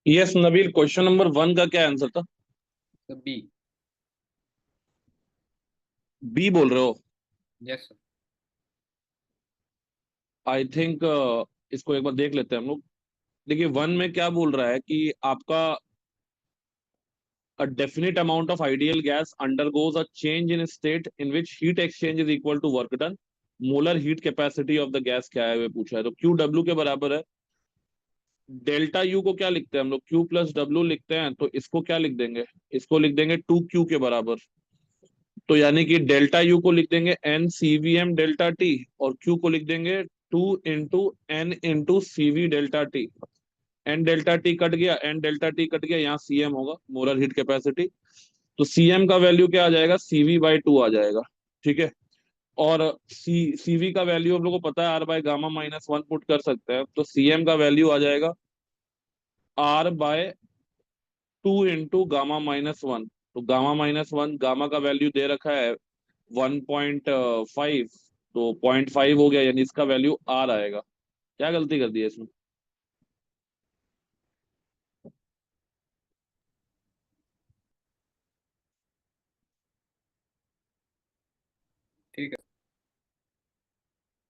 Yes Nabeel, question number 1 का क्या answer था? तो बी। बी बोल रहे हो? Yes sir. आई थिंक इसको एक बार देख लेते हैं हम लोग। देखिए, 1 में क्या बोल रहा है कि आपका a definite amount of ideal gas undergoes a change in state in which heat exchange is equal to work done. Molar heat capacity of the gas क्या है वे पूछा है, तो क्यू डब्ल्यू के बराबर है। डेल्टा यू को क्या लिखते हैं हम लोग? क्यू प्लस डब्ल्यू लिखते हैं, तो इसको क्या लिख देंगे? इसको लिख देंगे 2 क्यू के बराबर। तो यानी कि डेल्टा यू को लिख देंगे n C v m delta T, और क्यू को लिख देंगे 2 into n into C v delta T. N delta T cut गया, एन डेल्टा टी कट गया, यहाँ सी एम होगा मोलर हीट कैपेसिटी। तो सीएम का वैल्यू क्या आ जाएगा? CV/2 आ जाएगा। ठीक है। और सीवी का वैल्यू हम लोग को पता है, R/γ-1 पुट कर सकते हैं, तो सीएम का वैल्यू आ जाएगा R/2 इंटू गामा-1। तो गामा-1, गामा का वैल्यू दे रखा है 1.5, तो 0.5 हो गया, यानी इसका वैल्यू R आएगा। क्या गलती कर दी है इसमें? ठीक है।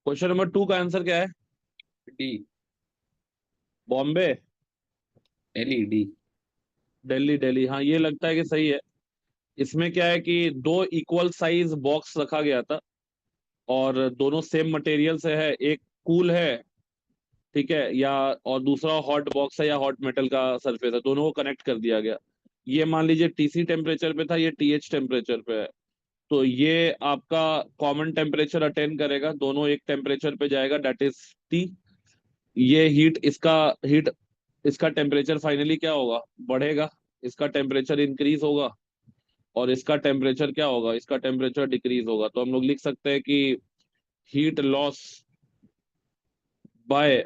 क्वेश्चन नंबर 2 का आंसर क्या है? डी। बॉम्बे। LED। दिल्ली, दिल्ली, हाँ ये लगता है कि सही है। इसमें क्या है कि दो इक्वल साइज बॉक्स रखा गया था, और दोनों सेम मटेरियल से है। एक कूल है, ठीक है, या और दूसरा हॉट बॉक्स है या हॉट मेटल का सरफेस है, दोनों को कनेक्ट कर दिया गया। ये मान लीजिए TC टेम्परेचर पे था, ये TH टेम्परेचर पे है। तो ये आपका कॉमन टेम्परेचर अटेन करेगा, दोनों एक टेम्परेचर पे जाएगा, दैट इज T। ये हीट इसका टेम्परेचर फाइनली क्या होगा? बढ़ेगा। इसका टेम्परेचर इंक्रीज होगा, और इसका टेम्परेचर क्या होगा? इसका टेम्परेचर डिक्रीज होगा। तो हम लोग लिख सकते हैं कि heat loss by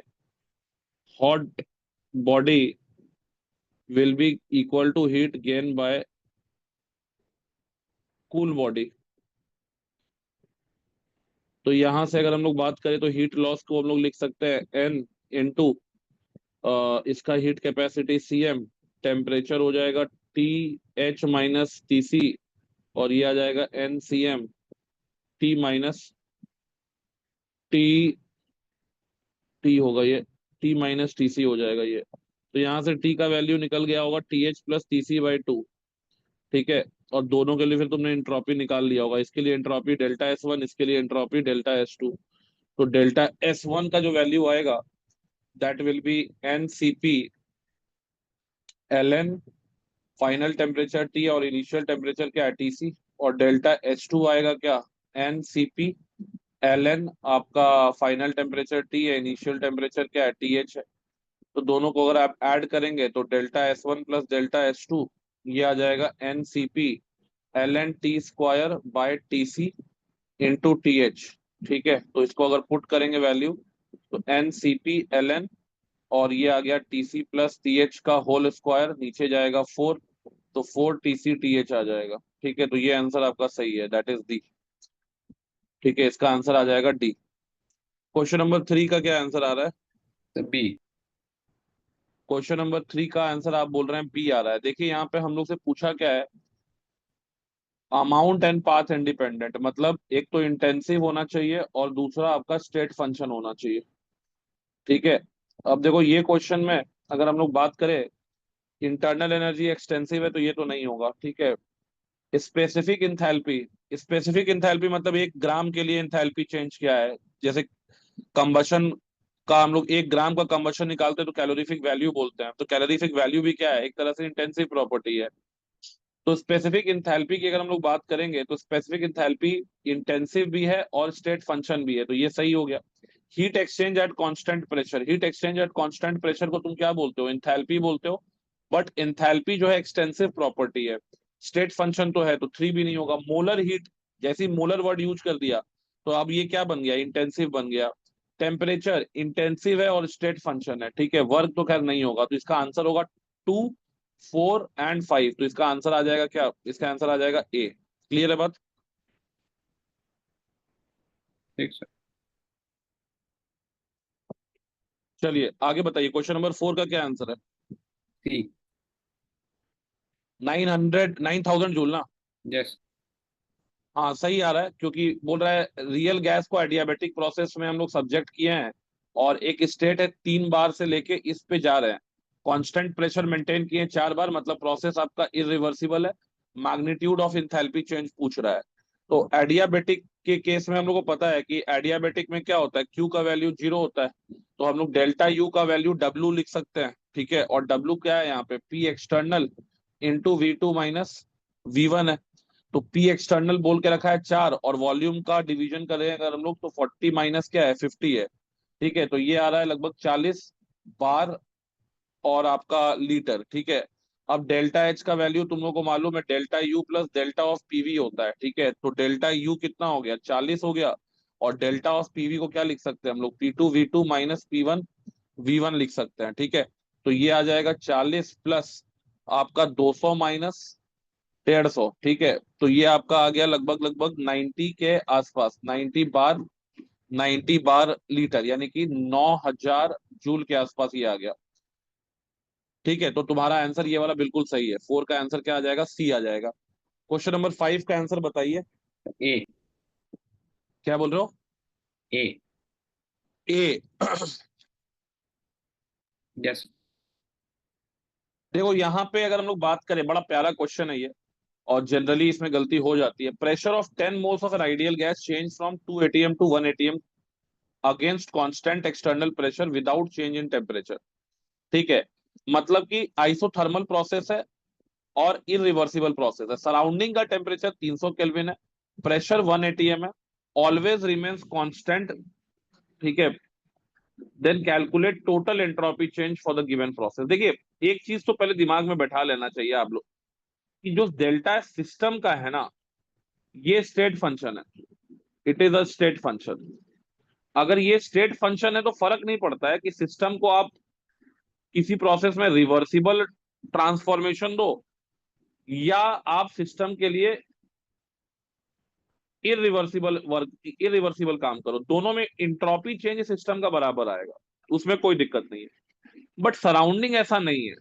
hot body will be equal to heat gain by cool body। तो यहां से अगर हम लोग बात करें, तो हीट लॉस को हम लोग लिख सकते हैं N इंटू इसका हीट कैपेसिटी CM, टेम्परेचर हो जाएगा TH-TC, और ये आ जाएगा NCM T T होगा ये, T-TC हो जाएगा ये। तो यहाँ से T का वैल्यू निकल गया होगा TH+TC/2। ठीक है। और दोनों के लिए फिर तुमने एंट्रोपी निकाल लिया होगा, इसके लिए एंट्रोपी डेल्टा S1, इसके लिए एंट्रोपी डेल्टा S2। तो डेल्टा S1 का जो वैल्यू आएगा, that will be NCP ln final temperature T, और इनिशियल टेम्परेचर क्या है? TC। और डेल्टा S2 आएगा क्या? NCP ln आपका फाइनल टेम्परेचर T है, इनिशियल टेम्परेचर क्या है? TH है। तो दोनों को अगर आप ऐड करेंगे, तो delta S1 plus delta S2, ये आ जाएगा NCP ln T² / TC into TH। ठीक है, तो इसको अगर पुट करेंगे वैल्यू, तो NCP ln, और ये आ गया TC+TH का होल स्क्वायर, नीचे जाएगा 4, तो 4TC/TH आ जाएगा। ठीक है, तो ये आंसर आपका सही है, दैट इज डी। ठीक है, इसका आंसर आ जाएगा डी। क्वेश्चन नंबर 3 का क्या आंसर आ रहा है? तो बी। क्वेश्चन नंबर 3 का आंसर आप बोल रहे हैं बी आ रहा है। देखिए, यहाँ पे हम लोग से पूछा क्या है? अमाउंट एंड पाथ इंडिपेंडेंट, मतलब एक तो इंटेंसिव होना चाहिए, और दूसरा आपका स्टेट फंक्शन होना चाहिए। ठीक है। अब देखो, ये क्वेश्चन में अगर हम लोग बात करें, इंटरनल एनर्जी एक्सटेंसिव है, तो ये तो नहीं होगा। ठीक है। स्पेसिफिक इंथैल्पी, स्पेसिफिक इंथैल्पी मतलब 1 ग्राम के लिए इंथैल्पी चेंज क्या है? जैसे कंबशन का हम लोग 1 ग्राम का कंबशन निकालते हैं, तो कैलोरीफिक वैल्यू बोलते हैं। तो कैलोरीफिक वैल्यू भी क्या है? एक तरह से इंटेंसिव प्रॉपर्टी है। तो स्पेसिफिक इंथैल्पी की अगर हम लोग बात करेंगे, तो स्पेसिफिक इंथैल्पी इंटेंसिव भी है और स्टेट फंक्शन भी है, तो ये सही हो गया। Heat exchange at constant pressure, heat exchange at constant pressure को तुम क्या बोलते हो? इंथैल्पी बोलते हो। बट इंथैल्पी जो है एक्सटेंसिव प्रॉपर्टी है, स्टेट फंक्शन तो है, तो 3 भी नहीं होगा। मोलर हीट, जैसे ही मोलर वर्ड यूज कर दिया, तो अब ये क्या बन गया? इंटेंसिव बन गया। टेम्परेचर इंटेंसिव है और स्टेट फंक्शन है, ठीक है। वर्क तो खैर नहीं होगा, तो इसका आंसर होगा 2, 4 एंड 5। तो इसका आंसर आ जाएगा क्या? इसका आंसर आ जाएगा ए। क्लियर है बात? ठीक सर। चलिए आगे बताइए, क्वेश्चन नंबर 4 का क्या आंसर है? सी। 9,000 जूल ना। यस। हाँ सही आ रहा है, क्योंकि बोल रहा है रियल गैस को एडियाबेटिक प्रोसेस में हम लोग सब्जेक्ट किए हैं, और एक स्टेट है 3 बार से लेके इस पे जा रहे हैं, कांस्टेंट प्रेशर मेंटेन किए 4 बार, मतलब प्रोसेस आपका इरिवर्सिबल है। मैग्नीट्यूड ऑफ इंथैल्पी चेंज पूछ रहा है। तो एडियाबेटिक के केस में हम लोग को पता है कि एडियाबेटिक में क्या होता है, क्यू का वैल्यू 0 होता है, तो हम लोग डेल्टा यू का वैल्यू डब्ल्यू लिख सकते हैं। ठीक है, और डब्ल्यू क्या है यहाँ पे, P external into V2 minus V1 है। तो पी एक्सटर्नल बोल के रखा है 4, और वॉल्यूम का डिवीजन करें अगर हम लोग, तो 40 माइनस क्या है, 50 है। ठीक है, तो ये आ रहा है लगभग 40 बार और आपका लीटर। ठीक है, अब डेल्टा एच का वैल्यू तुम लोग को मालूम है, delta U plus delta of PV होता है। ठीक है, तो डेल्टा यू कितना हो गया, 40 हो गया, और डेल्टा ऑफ पीवी को क्या लिख सकते हैं हम लोग, P2 V2 minus P1 V1 लिख सकते हैं। ठीक है, तो ये आ जाएगा 40 प्लस आपका 200 माइनस 150। ठीक है, तो ये आपका आ गया लगभग लगभग 90 के आसपास, 90 बार, 90 बार लीटर, यानी कि 9,000 जूल के आसपास ये आ गया। ठीक है, तो तुम्हारा आंसर ये वाला बिल्कुल सही है, 4 का आंसर क्या आ जाएगा, सी आ जाएगा। क्वेश्चन नंबर 5 का आंसर बताइए। ए। क्या बोल रहे हो? ए। ए। यस। देखो यहाँ पे अगर हम लोग बात करें, बड़ा प्यारा क्वेश्चन है ये, और जनरली इसमें गलती हो जाती है। Pressure of 10 moles of an ideal gas change from 2 atm to 1 atm against constant external pressure without change in temperature. ठीक है, मतलब कि आइसोथर्मल प्रोसेस है और इरिवर्सिबल प्रोसेस है। सराउंडिंग का टेम्परेचर 300 केल्विन है, प्रेशर 1 atm है, ऑलवेज रिमेन्स कांस्टेंट। ठीक है, then calculate total entropy change for the given process. देखिए, एक चीज तो पहले दिमाग में बैठा लेना चाहिए आप लोग, कि जो डेल्टा सिस्टम का है ना, ये स्टेट फंक्शन है, it is a state function. अगर ये स्टेट फंक्शन है तो फर्क नहीं पड़ता है कि सिस्टम को आप किसी प्रोसेस में रिवर्सिबल ट्रांसफॉर्मेशन दो, या आप सिस्टम के लिए इरिवर्सिबल काम करो, दोनों में इंट्रोपी चेंज सिस्टम का बराबर आएगा, उसमें कोई दिक्कत नहीं है। बट सराउंडिंग ऐसा नहीं है।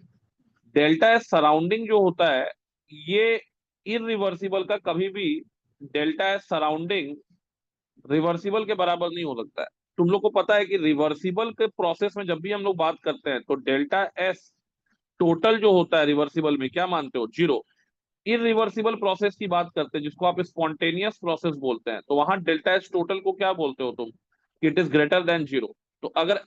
डेल्टा एस सराउंडिंग जो होता है, ये इरिवर्सिबल का कभी भी, डेल्टा एस सराउंडिंग रिवर्सिबल के बराबर नहीं हो सकता है। तुम लोग को पता है कि रिवर्सिबल के प्रोसेस में जब भी हम लोग बात करते हैं, तो डेल्टा एस टोटल जो होता है रिवर्सिबल में, क्या मानते हो, 0। इरिवर्सिबल प्रोसेस की बात करते हैं, जिसको आप स्पॉन्टेनियस प्रोसेस बोलते हैं, तो वहां डेल्टा एच टोटल को क्या बोलते हो तुम, इट इज ग्रेटर देन 0। तो अगर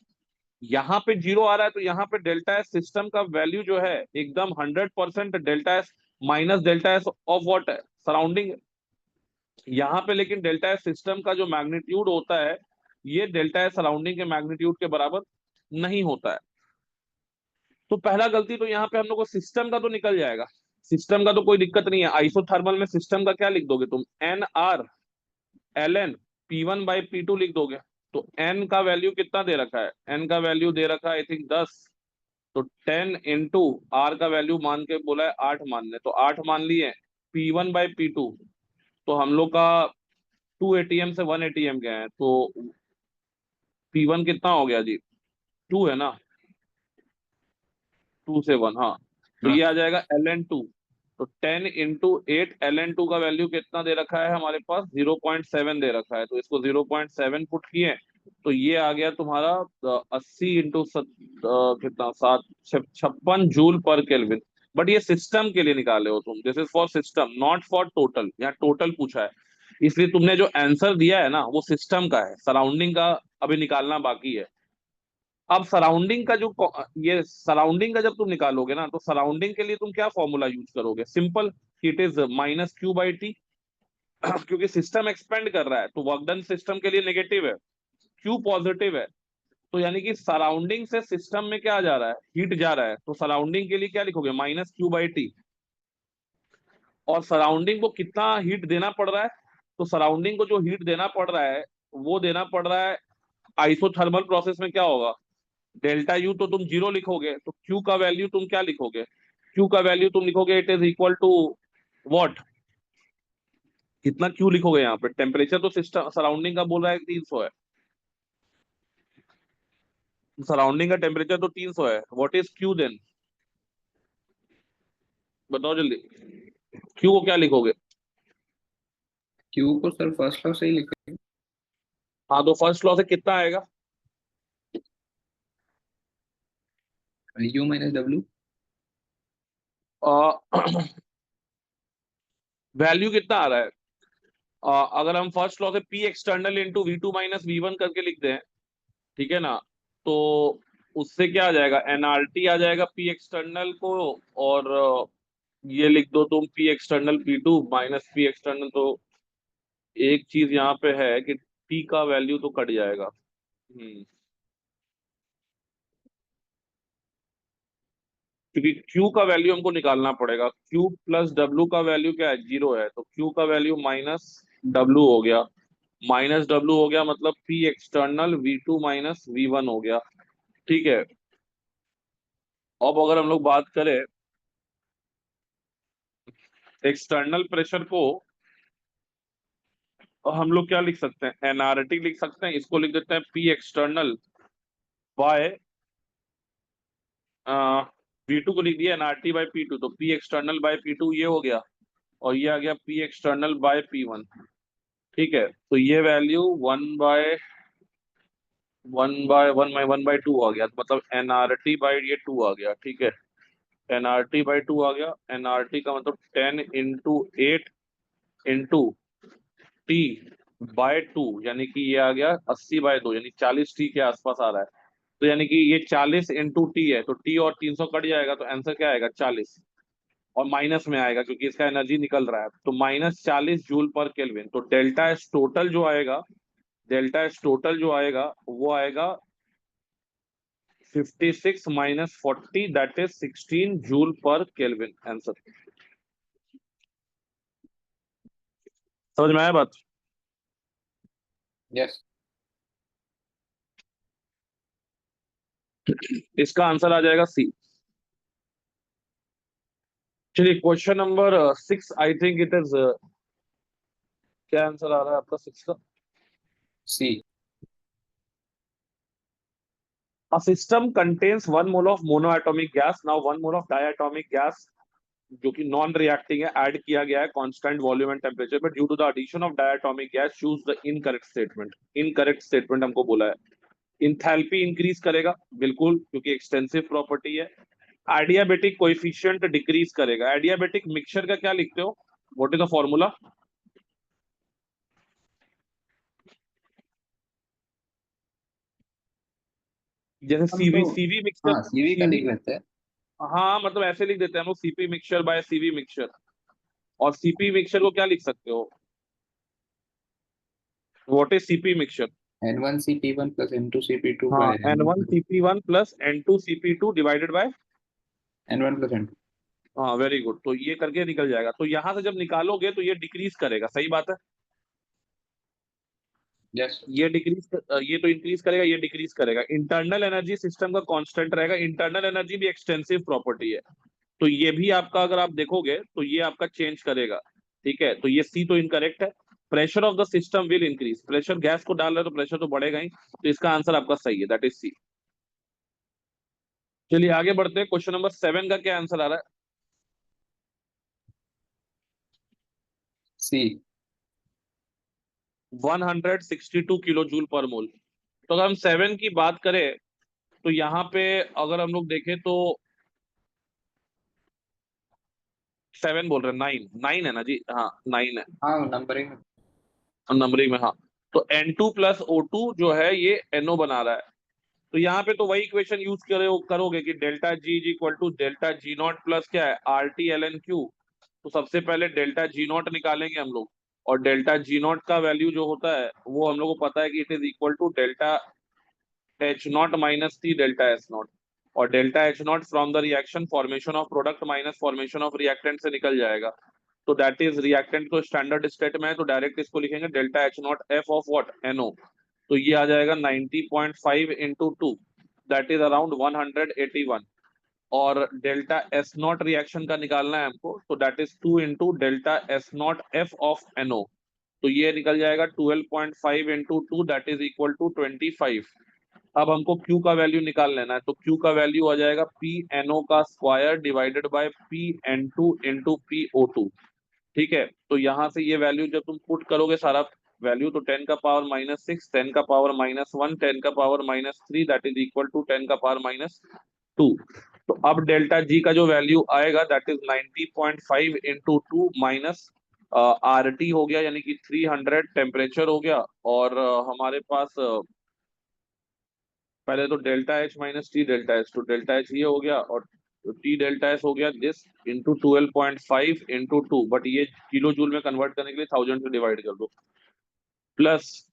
यहाँ पे 0 आ रहा है, तो यहाँ पे डेल्टा एस सिस्टम का वैल्यू जो है एकदम 100% delta S minus delta S of what है, सराउंडिंग। यहाँ पे लेकिन डेल्टा एस सिस्टम का जो मैग्नीट्यूड होता है, ये डेल्टा एस सराउंडिंग के मैग्नीट्यूड के बराबर नहीं होता है। तो पहला गलती तो यहाँ पे हम लोग को सिस्टम का तो निकल जाएगा, सिस्टम का तो कोई दिक्कत नहीं है। आइसोथर्मल में सिस्टम का क्या लिख दोगे तुम, NR ln P1/P2 लिख दोगे। तो n का वैल्यू कितना दे रखा है, n का वैल्यू दे रखा है आई थिंक 10, तो 10 × R का वैल्यू मान के बोला है 8 मानने, तो 8 मान लिए। P1/P2, तो हम लोग का 2 atm से 1 atm गए हैं, तो P1 कितना हो गया जी, 2 है ना, 2 से 1, हाँ। तो हाँ। ये आ जाएगा ln 2। तो 10 × 8, ln 2 का वैल्यू कितना दे रखा है हमारे पास, 0.7 दे रखा है, तो इसको 0.7 पुट किए, तो ये आ गया तुम्हारा 80 × कितना, 56 जूल पर केल्विन। बट ये सिस्टम के लिए निकाले हो तुम, this is for system not for total, यहाँ टोटल पूछा है, इसलिए तुमने जो आंसर दिया है ना वो सिस्टम का है, सराउंडिंग का अभी निकालना बाकी है। अब सराउंडिंग का जो ये सराउंडिंग का जब तुम निकालोगे ना, तो सराउंडिंग के लिए तुम क्या फॉर्मूला यूज करोगे, सिंपल, इट इज -Q/T। क्योंकि सिस्टम एक्सपेंड कर रहा है, तो वर्क डन सिस्टम के लिए नेगेटिव है, Q पॉजिटिव है, तो यानी कि सराउंडिंग से सिस्टम में क्या जा रहा है, हीट जा रहा है, तो सराउंडिंग के लिए क्या लिखोगे, -Q/T। और सराउंडिंग को कितना हीट देना पड़ रहा है, तो सराउंडिंग को जो हीट देना पड़ रहा है, वो देना पड़ रहा है आइसोथर्मल प्रोसेस में, क्या होगा, डेल्टा यू तो तुम 0 लिखोगे, तो क्यू का वैल्यू तुम क्या लिखोगे, क्यू का वैल्यू तुम लिखोगे it is equal to what, कितना क्यू लिखोगे यहाँ पे, टेम्परेचर तो सिस्टम सराउंडिंग का बोल रहा है 300 है, सराउंडिंग का टेम्परेचर तो 300 है, व्हाट इज क्यू देन, बताओ जल्दी। क्यू को क्या लिखोगे? क्यू को सर फर्स्ट लॉ से ही लिखेंगे। हाँ तो फर्स्ट लॉ से कितना आएगा? You minus W. वैल्यू कितना आ रहा है? अगर हम फर्स्ट लॉ से P external into V two minus V one करके लिख दें, ठीक है ना, तो उससे क्या आ जाएगा? एनआरटी आ जाएगा पी एक्सटर्नल को, और ये लिख दो तुम P external P two minus P external. तो एक चीज यहाँ पे है कि पी का वैल्यू तो कट जाएगा। क्योंकि क्यू का वैल्यू हमको निकालना पड़ेगा। क्यू प्लस डब्ल्यू का वैल्यू क्या है? 0 है, तो क्यू का वैल्यू माइनस डब्ल्यू हो गया। माइनस डब्ल्यू हो गया मतलब P external V two minus V one हो गया। ठीक है। अब अगर हम लोग बात करें एक्सटर्नल प्रेशर को, हम लोग क्या लिख सकते हैं? एनआरटी लिख सकते हैं। इसको लिख देते हैं P external by, V two को लिख दिया एनआरटी बाय पी टू, तो P external by P two ये हो गया, और ये आ गया P external by P one. ठीक है, तो ये वैल्यू वन बाय टू आ गया, तो मतलब एनआरटी बाय ये टू आ गया। ठीक है, एनआरटी बाय टू आ गया। एनआरटी का मतलब 10 into 8 into T by two, यानी कि ये आ गया 80/2, यानी 40 टी के आसपास आ रहा है। तो यानी कि ये 40 इंटू टी है, तो टी और 300 कट जाएगा, तो आंसर क्या आएगा? 40। और माइनस में आएगा क्योंकि इसका एनर्जी निकल रहा है, तो -40 जूल पर केल्विन। तो डेल्टा एस टोटल जो आएगा, डेल्टा एस टोटल जो आएगा वो आएगा 56 - 40, दैट इज 16 जूल पर केल्विन आंसर। समझ में आया बात? यस। इसका आंसर आ जाएगा सी। चलिए question number 6, I think it is, क्या आंसर आ रहा है आपका 6 का? सी। A system contains 1 mole of monoatomic gas. Now 1 mole of diatomic gas जो कि नॉन रिएक्टिंग है, ऐड किया गया है constant volume and temperature, but due to the addition of diatomic gas choose the incorrect statement. Incorrect statement हमको बोला है। Enthalpy increase करेगा, बिल्कुल, क्योंकि एक्सटेंसिव प्रॉपर्टी है। एडियाबेटिक कोएफिशिएंट डिक्रीज करेगा। एडियाबेटिक मिक्सचर का क्या लिखते हो? What is the formula? जैसे हम तो सीवी सीवी मिक्सचर, हाँ सीवी का सीवी, लिख लेते हैं। हाँ मतलब ऐसे लिख देते हैं हम लोग, CP mixture by CV mixture. और सीपी मिक्सचर को क्या लिख सकते हो? What is CP mixture? N1 CP1 plus N2 CP2 हाँ, by N one C P one plus N two C P two divided by, N1 plus N2। हाँ very good. तो ये करके निकल जाएगा, तो यहां से जब निकालोगे तो ये डिक्रीज करेगा, सही बात है। यस। ये डिक्रीज, ये तो इंक्रीज करेगा, ये डिक्रीज करेगा। इंटरनल एनर्जी सिस्टम का कांस्टेंट रहेगा। इंटरनल एनर्जी भी एक्सटेंसिव प्रॉपर्टी है, तो ये भी आपका अगर आप देखोगे तो ये आपका चेंज करेगा। ठीक है, तो ये सी तो इनकरेक्ट है। Pressure of the system will increase, pressure gas को डाल रहे हो तो प्रेशर तो बढ़ेगा ही, तो इसका आंसर आपका सही है, दैट इज सी। चलिए आगे बढ़ते हैं। क्वेश्चन नंबर 7 का क्या आंसर आ रहा है? सी। 162 किलो जूल पर मोल। तो अगर हम 7 की बात करें तो यहाँ पे अगर हम लोग देखें तो 7 बोल रहे हैं, 9 9 है ना जी? हाँ 9 है हाँ नंबरिंग। नंबरिंग में। हाँ, तो N2 + O2 जो है ये NO बना रहा है। तो यहाँ पे तो वही इक्वेशन यूज करोगे कि delta G is equal to delta G not plus क्या है, RT ln Q। तो सबसे पहले डेल्टा जी नॉट निकालेंगे हम लोग, और डेल्टा जी नॉट का वैल्यू जो होता है वो हम लोग को पता है कि it is equal to delta H0 minus T delta S0। और delta H0 from the reaction formation of product minus formation of reactant से निकल जाएगा। तो दैट इज रिएक्टेंट तो स्टैंडर्ड स्टेट में है, तो डायरेक्ट इसको लिखेंगे delta H0 F of what, NO। तो ये आ जाएगा 90.5 into two, that is around 181। और डेल्टा S0 रिएक्शन का निकालना है हमको, तो that is 2 into delta S0 F of NO। तो ये निकल जाएगा 12.5 into two, that is equal to 25। अब हमको Q का वैल्यू निकाल लेना है, तो Q का वैल्यू आ जाएगा PNO का square divided by PN2 into PO2। ठीक है, तो यहां से ये वैल्यू जब तुम पुट करोगे सारा वैल्यू, तो 10⁻⁻6, 10⁻⁻1, 10⁻⁻3, दैट इज इक्वल टू 10⁻⁻2। तो अब डेल्टा जी का जो वैल्यू आएगा that is 90.5 into to minus RT हो गया, यानी कि 300 टेम्परेचर हो गया। और हमारे पास पहले तो delta H minus T delta H, तो डेल्टा एच ये हो गया, और टी डेल्टा एच हो गया this into 12.5 into two, but ये किलो जूल में कन्वर्ट करने के लिए 1000 से डिवाइड कर दो, plus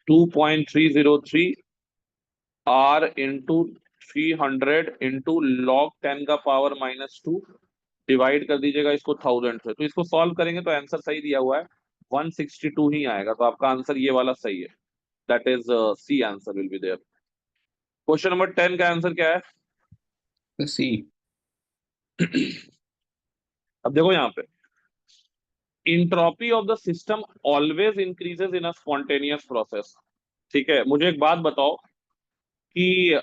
2.303 R into 300 into log 10⁻⁻2, divide कर दीजिएगा इसको 1000 से। तो इसको सॉल्व करेंगे तो आंसर सही दिया हुआ है 162 ही आएगा, तो आपका आंसर ये वाला सही है, that is C answer will be there. Question number 10 का आंसर क्या है? तो सी। अब देखो यहाँ पे, entropy of the system always increases in a spontaneous process. ठीक है, मुझे एक बात बताओ कि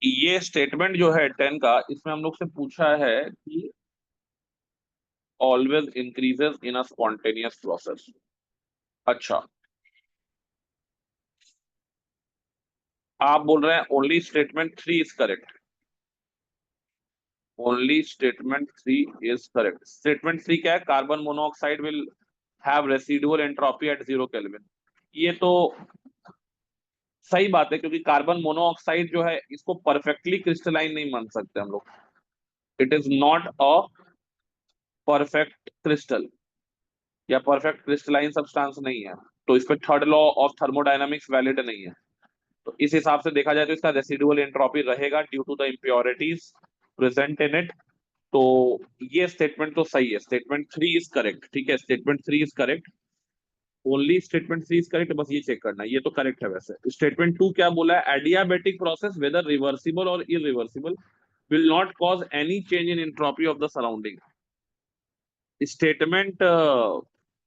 ये स्टेटमेंट जो है 10 का, इसमें हम लोग से पूछा है कि always increases in a spontaneous process. अच्छा, आप बोल रहे हैं only statement 3 is correct, only statement 3 is correct. Statement 3 क्या है? Carbon monoxide will have residual entropy at 0 Kelvin. ये तो सही बात है, क्योंकि कार्बन मोनोऑक्साइड जो है इसको परफेक्टली क्रिस्टलाइन नहीं मान सकते हम लोग, it is not a perfect crystal या परफेक्ट क्रिस्टलाइन सब्सटेंस नहीं है, तो इस पे third law of thermodynamics valid नहीं है। तो इस हिसाब से देखा जाए तो इसका रेसिडुअल एंट्रोपी रहेगा due to the impurities present in it. तो ये स्टेटमेंट तो सही है, स्टेटमेंट 3 इज करेक्ट। ठीक है, statement 3 is correct, only statement 3 is correct, बस ये चेक करना है, ये तो करेक्ट है। वैसे स्टेटमेंट 2 क्या बोला है? एडियाबेटिक प्रोसेस वेदर रिवर्सिबल और irreversible will not cause any change in entropy of the surrounding. Statement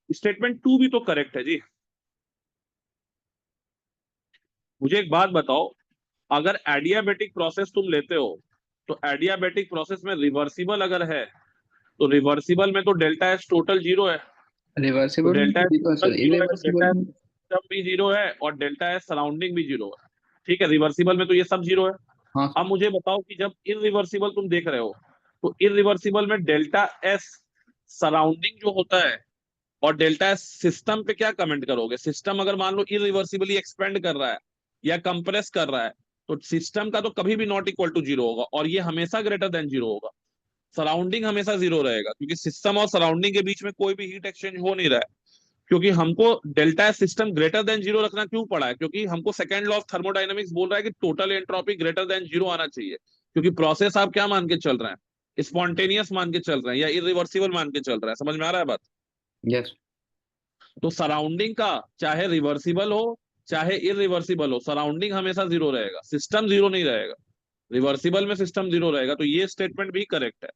statement 2 भी तो करेक्ट है जी। मुझे एक बात बताओ, अगर एडियाबेटिक प्रोसेस तुम लेते हो, तो एडियाबेटिक प्रोसेस में रिवर्सिबल अगर है, तो रिवर्सिबल में तो डेल्टा एस टोटल जीरो है। तो रिवर्सिबल में डेल्टा तो एस जीरो है टोटल सर, जीरो है, तो डेल्टा इरिवर्सिबल एस में। सिस्टम भी जीरो है और डेल्टा एस सराउंडिंग भी जीरो है। ठीक है, रिवर्सिबल में तो ये सब जीरो है। हाँ अब सर। मुझे बताओ कि जब इरिवर्सिबल तुम देख रहे हो, तो इरिवर्सिबल में डेल्टा एस सराउंडिंग जो होता है और डेल्टा एस सिस्टम पे क्या कमेंट करोगे? सिस्टम अगर मान लो इरिवर्सिबली एक्सपेंड कर रहा है या कंप्रेस कर रहा है, तो सिस्टम का तो कभी भी नॉट इक्वल टू जीरो होगा, और ये हमेशा ग्रेटर देन जीरो होगा। सराउंडिंग हमेशा जीरो रहेगा, क्योंकि सिस्टम और सराउंडिंग के बीच में कोई भी हीट एक्सचेंज हो नहीं रहा है। क्योंकि हमको delta S system greater than zero रखना क्यों पड़ा है? क्योंकि हमको सेकंड लॉ ऑफ थर्मोडायनेमिक्स बोल रहा है कि total entropy greater than zero आना चाहिए, क्योंकि प्रोसेस आप क्या मान के चल रहे हैं? स्पॉन्टेनियस मान के चल रहे हैं या इरिवर्सिबल मान के चल रहे हैं? समझ में आ रहा है बात? यस। तो सराउंडिंग का चाहे रिवर्सिबल हो चाहे इरिवर्सिबल हो, सराउंडिंग हमेशा जीरो रहेगा, सिस्टम जीरो नहीं रहेगा। रिवर्सिबल में सिस्टम जीरो रहेगा, तो ये स्टेटमेंट भी करेक्ट है।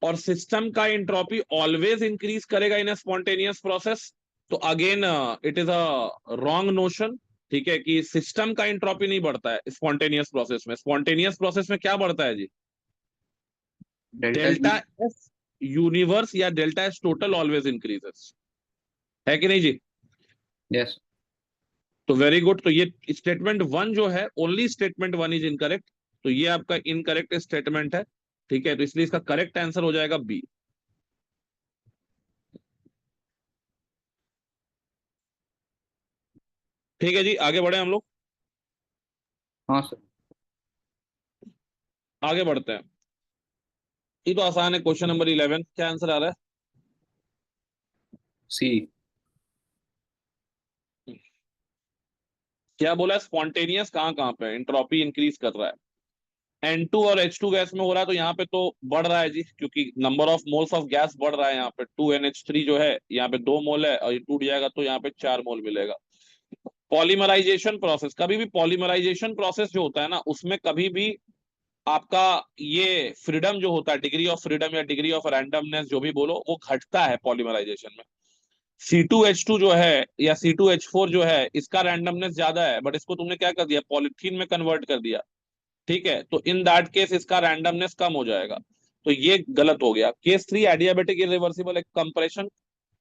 और सिस्टम का एंट्रोपी ऑलवेज इंक्रीज करेगा इन ए स्पॉन्टेनियस प्रोसेस, तो again it is a wrong notion. ठीक है, कि सिस्टम का एंट्रोपी नहीं बढ़ता है स्पॉन्टेनियस प्रोसेस में। स्पॉन्टेनियस प्रोसेस में क्या बढ़ता है जी? Delta G. Delta S universe या delta S total always increases, है कि नहीं जी? यस। तो वेरी गुड, तो ये स्टेटमेंट 1 जो है, ओनली स्टेटमेंट 1 इज इनकरेक्ट, तो ये आपका इनकरेक्ट स्टेटमेंट है। ठीक है, तो इसलिए इसका करेक्ट आंसर हो जाएगा बी। ठीक है जी, आगे बढ़े हम लोग, हाँ सर। आगे बढ़ते हैं। ये तो आसान है, क्वेश्चन नंबर 11 क्या आंसर आ रहा सी। है? क्या बोला है? स्पॉन्टेनियस कहाँ कहाँ पे एंट्रोपी इंक्रीज कर रहा है? N2 और H2 गैस में हो रहा है, तो यहाँ पे तो बढ़ रहा है जी, क्योंकि number of moles of gas बढ़ रहा है। यहाँ पे 2NH3 जो है, यहाँ पे 2 मोल है, और ये टूट जाएगा तो यहाँ पे 4 मोल मिलेगा। पॉलीमराइजेशन प्रोसेस, कभी भी पॉलीमराइजेशन प्रोसेस जो होता है ना, उसमें कभी भी आपका ये फ्रीडम जो होता है, डिग्री ऑफ फ्रीडम या डिग्री ऑफ रैंडमनेस जो भी बोलो, वो घटता है पॉलीमराइजेशन में। C2H2 जो है या C2H4 जो है, इसका रैंडमनेस ज्यादा है, बट इसको तुमने क्या कर दिया, पॉलिथीन में कन्वर्ट कर दिया। ठीक है, तो इन दैट केस इसका रैंडमनेस कम हो जाएगा। तो ये गलत हो गया। Case 3, adiabatic irreversible compression.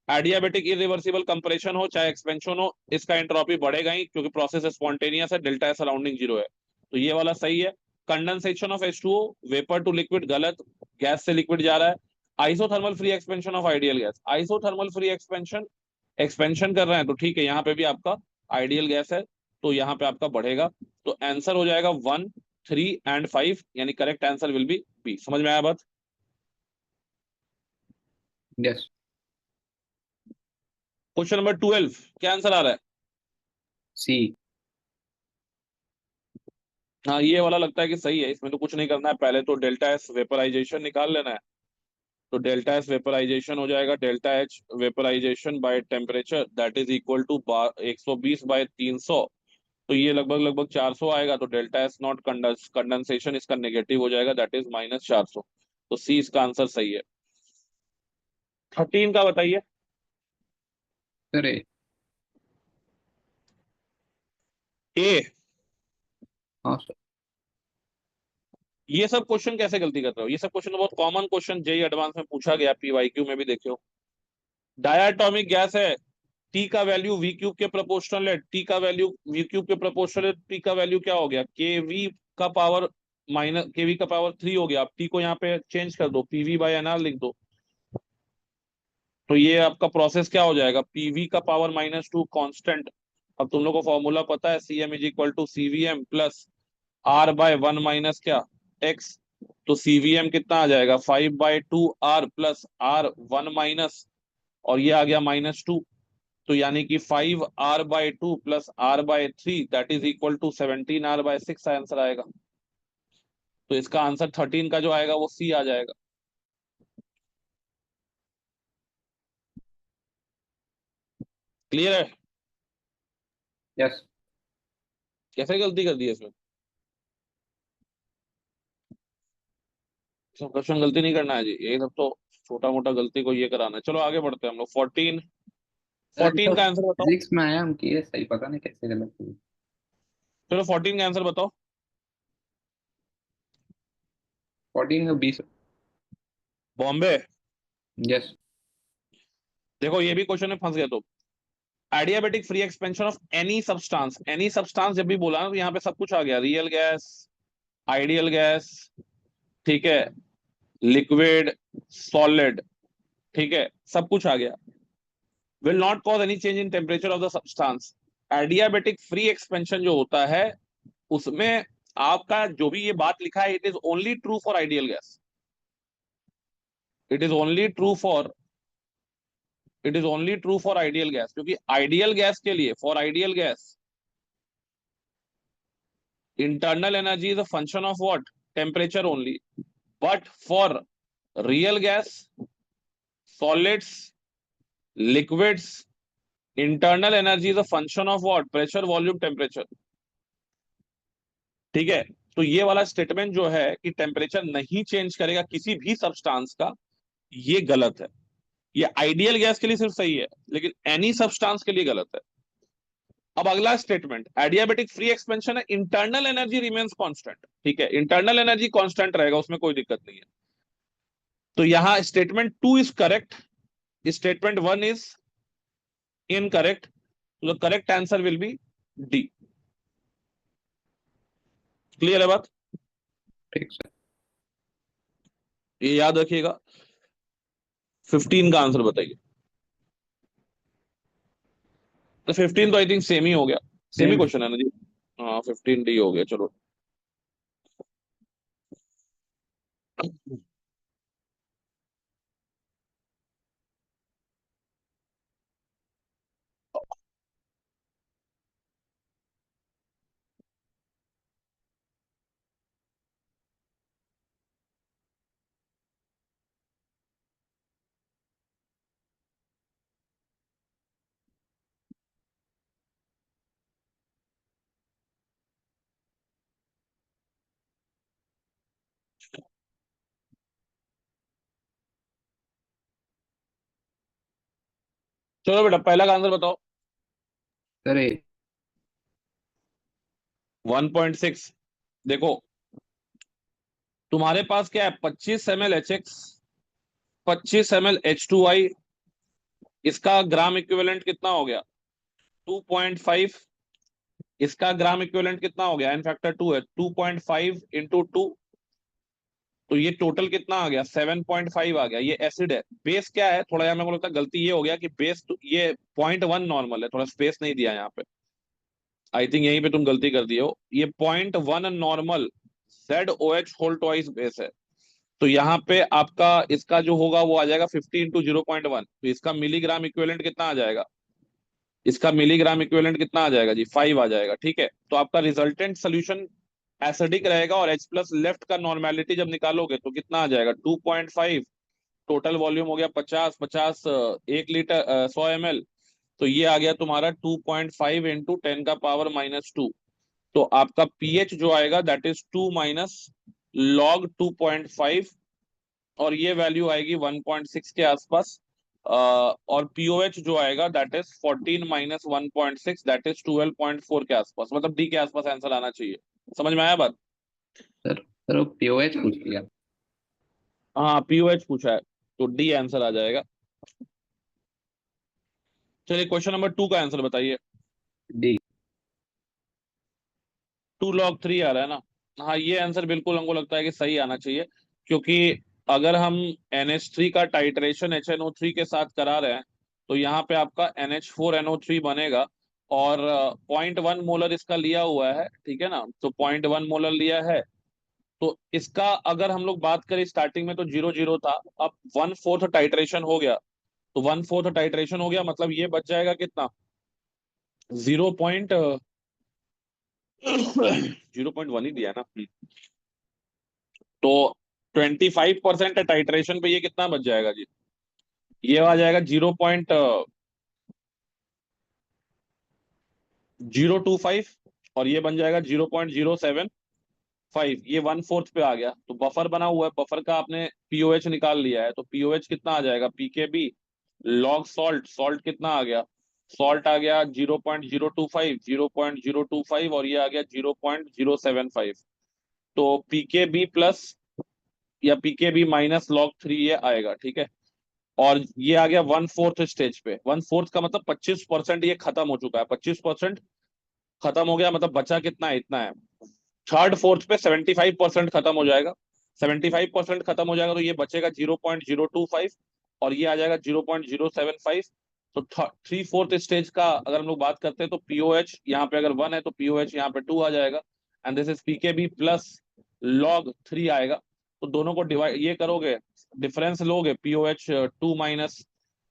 Adiabatic irreversible compression हो चाहे एक्सपेंशन हो, इसका एंट्रोपी बढ़ेगा ही, क्योंकि प्रोसेस स्पॉन्टेनियस है, डेल्टा सराउंडिंग जीरो है। तो ये वाला सही है। Condensation of H2O, vapour to liquid, गलत। गैस से लिक्विड जा रहा है। Isothermal free expansion of ideal gas, isothermal free expansion, expansion कर रहे हैं तो ठीक है, यहाँ पे भी आपका आइडियल गैस है, तो यहाँ पे आपका बढ़ेगा। तो आंसर हो जाएगा 1, 3 एंड 5, यानी correct answer will be B. समझ में आया बात? यस। क्वेश्चन नंबर 12, क्या आंसर आ रहा है? सी। हाँ, ये वाला लगता है कि सही है, इसमें तो कुछ नहीं करना है, पहले तो डेल्टा एस वेपराइजेशन निकाल लेना है। तो डेल्टा एस वेपराइजेशन हो जाएगा, delta H vaporisation by temperature that is equal to 120/300। तो ये लगभग लगभग 400 आएगा। तो डेल्टा एस नॉट कंडेंसेशन इसका नेगेटिव हो जाएगा, दैट इज -400। तो सी इसका आंसर सही है। 13 का बताइए। अरे। ए। हाँ सर। ये सब क्वेश्चन कैसे गलती कर रहे हो? ये सब क्वेश्चन तो बहुत कॉमन क्वेश्चन जेई एडवांस में पूछा गया, पीवाईक्यू में भी देखे हो। डायटोमिक गैस है, टी का वैल्यू वी क्यूब के प्रोपोर्शनल है, टी का वैल्यू वी क्यूब के प्रोपोर्शनल है, टी का वैल्यू क्या हो गया, के वी का पावर -3 हो गया। आप टी को यहाँ पे चेंज कर दो, PV/NR लिख दो। तो ये आपका प्रोसेस क्या हो जाएगा, पीवी का पावर -2 कांस्टेंट। अब तुम लोग को फॉर्मूला पता है, CM is equal to CVM plus R/1 minus क्या, एक्स। तो CVM कितना आ जाएगा, 5/2 R प्लस R1 माइनस, और ये आ गया -2। तो यानी कि 5R/2 plus R/3 that is equal to 17R/6 answer आएगा। तो इसका आंसर 13 का जो आएगा वो सी आ जाएगा। क्लियर है? यस। कैसे गलती कर दी है इसमें? सब क्वेश्चन गलती नहीं करना है जी, ये सब तो छोटा मोटा गलती को ये कराना है। चलो आगे बढ़ते हैं हम लोग। 14, सर 14 तो का आंसर बताओ। फिजिक्स में आया हम किए सही, पता नहीं कैसे गलत हुई। चलो 14 का आंसर बताओ। 14 का 20। बॉम्बे। यस। देखो ये भी क्वेश्चन में फंस गया तो। Adiabatic free expansion of any substance, any substance जब भी बोला ना, तो यहाँ पे सब कुछ आ गया, रियल गैस, आइडियल गैस, ठीक है, लिक्विड, सॉलिड, ठीक है, सब कुछ आ गया। Will not cause any change in temperature of the substance. Adiabatic free expansion जो होता है, उसमें आपका जो भी ये बात लिखा है, it is only true for ideal gas. It is only true for, it is only true for ideal gas, क्योंकि आइडियल गैस के लिए, for ideal gas, internal energy is a function of what, temperature only. But for real gas, solids, liquids, internal energy is a function of what, pressure, volume, temperature. ठीक है, तो ये वाला statement जो है कि टेम्परेचर नहीं चेंज करेगा किसी भी सब्सटेंस का, ये गलत है। ये आइडियल गैस के लिए सिर्फ सही है, लेकिन एनी सब्सटेंस के लिए गलत है। अब अगला स्टेटमेंट, एडियाबेटिक फ्री एक्सपेंशन है, इंटरनल एनर्जी रिमेन्स कांस्टेंट। ठीक है, इंटरनल एनर्जी कांस्टेंट रहेगा, उसमें कोई दिक्कत नहीं है। तो यहां statement 2 is correct, statement 1 is incorrect. तो the correct answer will be D. Clear है बात? ठीक सर। ये याद रखिएगा। 15 का आंसर बताइए। तो 15 तो आई थिंक सेम ही हो गया, सेम ही सेम। क्वेश्चन है ना जी। हाँ, 15D हो गया, चलो। चलो बेटा पहला का आंसर बताओ। सर 1.6। देखो तुम्हारे पास क्या है, 25 ml HX, 25 ml H2I। इसका ग्राम इक्विवेलेंट कितना हो गया, 2.5। इसका ग्राम इक्विवेलेंट कितना हो गया, एन फैक्टर 2 है, 2.5 × 2। तो ये टोटल कितना आ गया, 7.5 आ गया। ये एसिड है। बेस क्या है, थोड़ा यहाँ मेरे को लगता है गलती ये हो गया कि बेस तो ये 0.1 नॉर्मल है, थोड़ा स्पेस नहीं दिया यहाँ पे। आई थिंक यहीं पे तुम गलती कर दिए हो। ये 0.1 normal ZOH whole twice base है। तो यहाँ पे आपका इसका जो होगा वो आ जाएगा 50 × 0.1। तो इसका मिलीग्राम इक्विवेलेंट कितना आ जाएगा, इसका मिलीग्राम इक्विवेलेंट कितना आ जाएगा जी, 5 आ जाएगा। ठीक है, तो आपका रिजल्टेंट सोल्यूशन एसिडिक रहेगा। और H प्लस लेफ्ट का नॉर्मेलिटी जब निकालोगे तो कितना आ जाएगा, 2.5। टोटल वॉल्यूम हो गया 50 50, 1 लीटर 100 ml। तो ये आ गया तुम्हारा 2.5 × 10⁻⁻²। तो आपका पीएच जो आएगा दैट इज 2 - log 2.5। और ये वैल्यू आएगी 1.6 के आसपास। और पीओएच जो आएगा दैट इज 14 - 1.6 दैट इज 12.4 के आसपास, मतलब डी के आसपास आंसर आना चाहिए। समझ में आया बात। सर वो पीओएच पूछ लिया। हाँ पीओएच पूछा है, तो डी आंसर आ जाएगा। चलिए क्वेश्चन नंबर 2 का आंसर बताइए। डी। 2 log 3 आ रहा है ना। हाँ ये आंसर बिल्कुल हमको लगता है कि सही आना चाहिए। क्योंकि अगर हम NH3 का टाइट्रेशन HNO3 के साथ करा रहे हैं तो यहाँ पे आपका NH4NO3 बनेगा। और 0.1 मोलर इसका लिया हुआ है, ठीक है ना, तो 0.1 मोलर लिया है। तो इसका अगर हम लोग बात करें स्टार्टिंग में तो 0 0 था। अब 1/4 टाइट्रेशन हो गया। तो 1/4 टाइट्रेशन हो गया मतलब ये बच जाएगा कितना, 0.0.1 ही दिया है ना। तो 25% टाइट्रेशन पे ये कितना बच जाएगा जी, ये आ जाएगा 0.025। और ये बन जाएगा 0.075। ये 1/4 पे आ गया। तो बफर बना हुआ है, बफर का आपने पीओएच निकाल लिया है। तो पीओएच कितना आ जाएगा, पीकेबी लॉग सॉल्ट, सॉल्ट कितना आ गया, सॉल्ट आ गया 0.025, 0.025। और ये आ गया 0.075। तो पीकेबी प्लस या पीकेबी -log 3 ये आएगा। ठीक है, और ये आ गया 1/4 स्टेज पे। 1/4 का मतलब 25% ये खत्म हो चुका है, 25% खत्म हो गया, मतलब बचा कितना है, इतना है। थर्ड फोर्थ पे 75% खत्म हो जाएगा। 75% खत्म हो जाएगा तो ये बचेगा 0.025। और ये आ जाएगा 0.075। तो 3/4 स्टेज का अगर हम लोग बात करते हैं तो पीओएच यहाँ पे अगर 1 है तो पीओएच यहाँ पे 2 आ जाएगा। And this is pKb plus log 3 आएगा। तो दोनों को डिवाइड ये करोगे, डिफरेंस लोगे POH 2 माइनस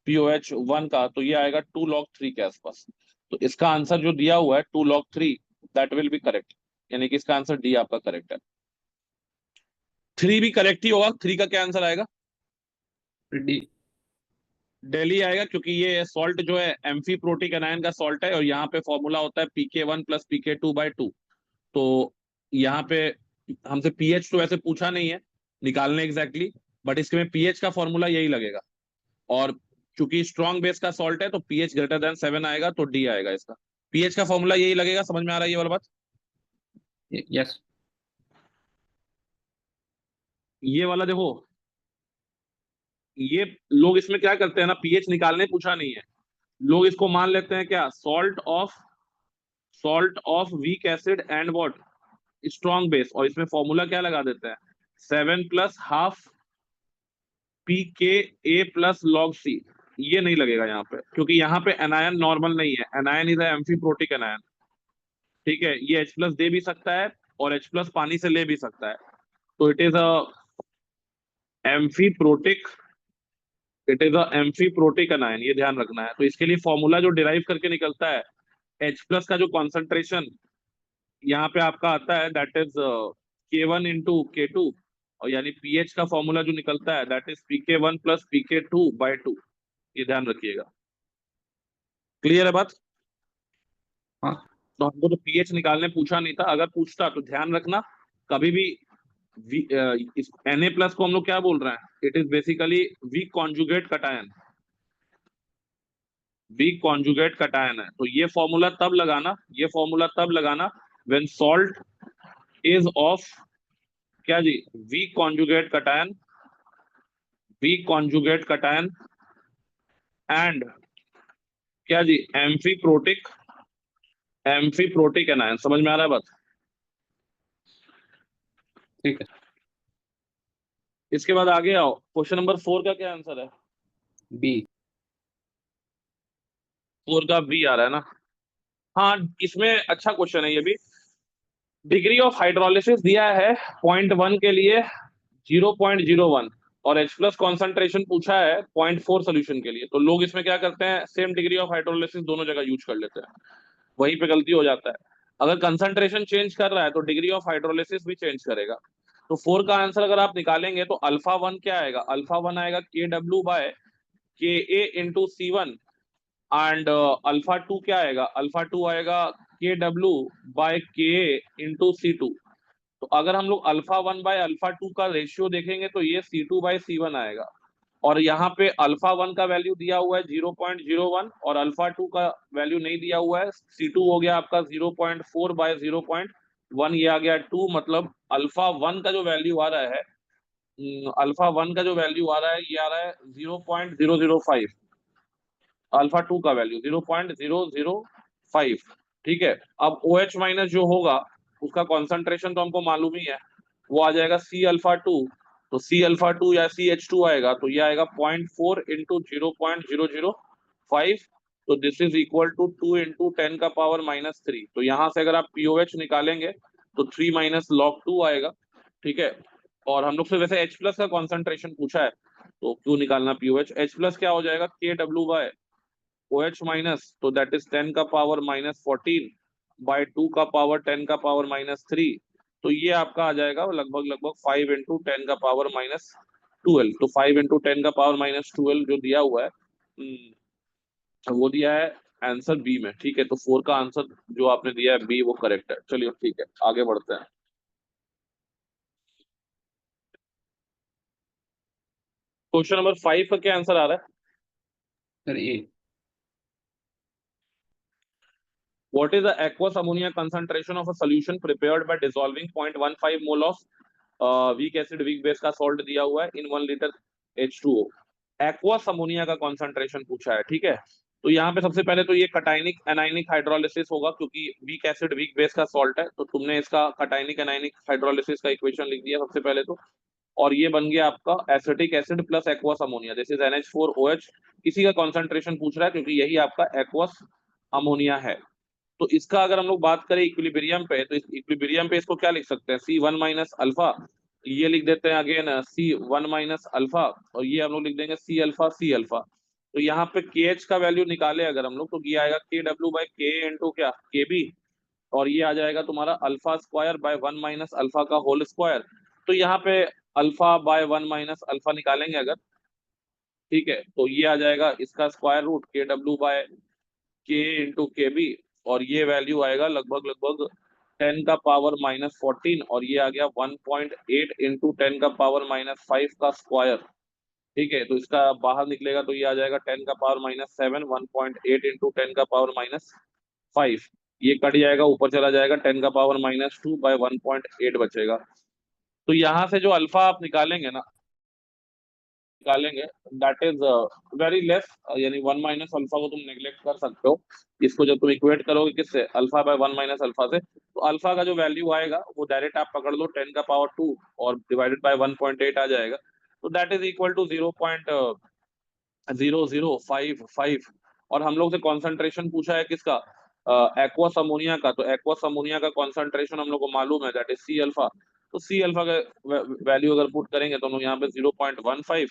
POH 1 का, तो ये आएगा 2 log 3 के आसपास। तो इसका आंसर जो दिया हुआ है 2 log 3, that will be correct. यानी कि इसका आंसर डी आपका करेक्ट है। 3 भी करेक्ट ही होगा। 3 का क्या आंसर आएगा, डी। दिल्ली आएगा। क्योंकि ये सॉल्ट जो है एम्फी प्रोटिक एनायन का सॉल्ट है। और यहाँ पे फॉर्मूला होता है PK1 + PK2/2। तो यहाँ पे हमसे पीएच तो वैसे पूछा नहीं है निकालने एग्जैक्टली exactly, बट इसके में पीएच का फॉर्मूला यही लगेगा। और चूंकि स्ट्रॉन्ग बेस का सॉल्ट है तो पीएच >7 आएगा, तो डी आएगा इसका। पीएच का फॉर्मूला यही लगेगा। समझ में आ रहा है ये वाला बात। यस। ये वाला देखो, ये लोग इसमें क्या करते हैं ना, पीएच निकालने पूछा नहीं है, लोग इसको मान लेते हैं क्या, salt of weak acid and what strong base. और इसमें फॉर्मूला क्या लगा देते हैं, 7+½ PKA+log C। ये नहीं लगेगा यहाँ पे, क्योंकि यहाँ पे एनायन नॉर्मल नहीं है, एनायन इज एम्फीप्रोटिक एनायन। ठीक है, ये H+ दे भी सकता है और H+ पानी से ले भी सकता है। तो amphiprotic it is a amphiprotic anion, ये ध्यान रखना है। तो इसके लिए फॉर्मूला जो डिराइव करके निकलता है, H+ का जो कॉन्सेंट्रेशन यहाँ पे आपका आता है दैट इज K1 × K2। और यानी पीएच का फॉर्मूला जो निकलता है दैट इज PK1 + PK2/2। ये ध्यान रखिएगा। क्लियर है बात। हाँ। तो हमको तो पीएच निकालने पूछा नहीं था, अगर पूछता तो ध्यान रखना कभी भी इस Na+ को हम लोग क्या बोल रहे हैं, it is basically weak conjugate cation. Weak conjugate cation है। तो ये फॉर्मूला तब लगाना, ये फॉर्मूला तब लगाना व्हेन सॉल्ट इज ऑफ क्या जी, weak conjugate cation, weak conjugate cation and क्या जी, एम्फीप्रोटिक, एम्फीप्रोटिक एनायन। समझ में आ रहा है बात? ठीक है। इसके बाद आगे आओ, क्वेश्चन नंबर 4 का क्या आंसर है? बी। 4 का बी आ रहा है ना? हाँ, इसमें अच्छा क्वेश्चन है ये भी। डिग्री ऑफ हाइड्रोलिसिस दिया है .1 के लिए 0.01, और H प्लस कॉन्सेंट्रेशन पूछा है .4 सोल्यूशन के लिए। तो लोग इसमें क्या करते हैं, सेम डिग्री ऑफ हाइड्रोलिसिस दोनों जगह यूज कर लेते हैं, वहीं पे गलती हो जाता है। अगर कंसंट्रेशन चेंज कर रहा है तो डिग्री ऑफ हाइड्रोलिसिस भी चेंज करेगा। तो 4 का आंसर अगर आप निकालेंगे तो अल्फा वन क्या आएगा, अल्फा वन आएगा KW/KA/C1, एंड अल्फा टू क्या आएगा, अल्फा टू आएगा KW/KA/C2। तो अगर हम लोग alpha one by alpha two का रेशियो देखेंगे तो ये C2/C1 आएगा। और यहाँ पे अल्फा वन का वैल्यू दिया हुआ है 0.01 और अल्फा टू का वैल्यू नहीं दिया हुआ है। C2 हो गया आपका 0.4/0.1, ये आ गया 2। मतलब अल्फा वन का जो वैल्यू आ रहा है, अल्फा वन का जो वैल्यू आ रहा है ये आ रहा है 0.005, अल्फा टू का वैल्यू 0.005। ठीक है। अब ओ एच माइनस जो होगा उसका कॉन्सेंट्रेशन तो हमको मालूम ही है, वो आ जाएगा C अल्फा टू। तो C अल्फा टू या CH2 आएगा तो ये आएगा 0.4 इंटू 0.005। तो this is equal to 2 into 10⁻⁻3। तो यहां से अगर आप पीओएच निकालेंगे तो 3 - log 2 आएगा। ठीक है। और हम लोग से वैसे H प्लस का कॉन्सेंट्रेशन पूछा है, तो क्यों निकालना पीओएच, H प्लस क्या हो जाएगा KW/ओ एच माइनस, तो दैट इज 10⁻⁻14 बाय 2⁻10⁻⁻3। तो ये आपका आ जाएगा लगभग लगभग 5 इंटू 10⁻12। तो 5 इंटू 10⁻12 जो दिया हुआ है, वो दिया है आंसर बी में। ठीक है। तो 4 का आंसर जो आपने दिया है बी वो करेक्ट है। चलिए ठीक है, आगे बढ़ते हैं। क्वेश्चन नंबर 5 का क्या आंसर आ रहा है? Sir A. What is the aqueous ammonia concentration of a solution prepared by dissolving 0.15 mole of weak acid weak base का सॉल्ट दिया हुआ है इन 1 लीटर H2O? एक्वस अमोनिया का कॉन्सेंट्रेशन पूछा है। ठीक है। तो यहाँ पे सबसे पहले तो ये कटाइनिक एनाइनिक हाइड्रोलिसिस होगा, क्योंकि वीक एसिड वीक बेस का सॉल्ट है। तो तुमने इसका कटाइनिक एनाइनिक हाइड्रोलिसिस का इक्वेशन लिख दिया सबसे पहले तो। और ये बन गया आपका acetic acid plus aqueous ammonia, this is NH4OH। इसी का कॉन्सेंट्रेशन पूछ रहा है क्योंकि यही आपका एक्वस अमोनिया है। तो इसका अगर हम लोग बात करें इक्विलिब्रियम पे, तो इस इक्विलिब्रियम पे इसको क्या लिख सकते हैं, C1 - अल्फा। ये लिख देते हैं अगेन C1 - अल्फा, और ये हम लोग लिख देंगे C अल्फा। तो यहाँ पे KH का वैल्यू निकाले अगर हम लोग, तो ये आएगा KW/K इंटू क्या, KB। और ये आ जाएगा तुम्हारा अल्फा स्क्वायर बाय 1 - अल्फा का होल स्क्वायर। तो यहाँ पे अल्फा बाय 1 - अल्फा निकालेंगे अगर, ठीक है, तो ये आ जाएगा इसका square root KW/K into KB। और ये वैल्यू आएगा लगभग लगभग 10⁻⁻14, और ये आ गया 1.8 इंटू 10⁻⁻5 का स्क्वायर। ठीक है। तो इसका बाहर निकलेगा तो ये आ जाएगा 10⁻⁻7, 1.8 इंटू 10⁻⁻5। ये कट जाएगा, ऊपर चला जाएगा 10⁻⁻2 बाय 1.8 बचेगा। तो यहाँ से जो अल्फा आप निकालेंगे ना, निकालेंगे, दैट इज वेरी लेस, यानी 1 - अल्फा को तुम नेग्लेक्ट कर सकते हो। इसको जब तुम इक्वेट करोगे किससे, अल्फा बाय 1 - अल्फा से, तो अल्फा का जो वैल्यू आएगा वो डायरेक्ट आप पकड़ लो 10⁻2 और डिवाइडेड बाय 1.8 आ जाएगा। तो दैट इज इक्वल टू 0.0055। और हम लोग से कॉन्सेंट्रेशन पूछा है किसका, एक्वस अमोनिया का। तो एक्वस अमोनिया का कॉन्सेंट्रेशन हम लोग को मालूम है, दैट इज C अल्फा। तो C अल्फा का वैल्यू अगर पुट करेंगे तो हम लोग यहाँ पे 0.15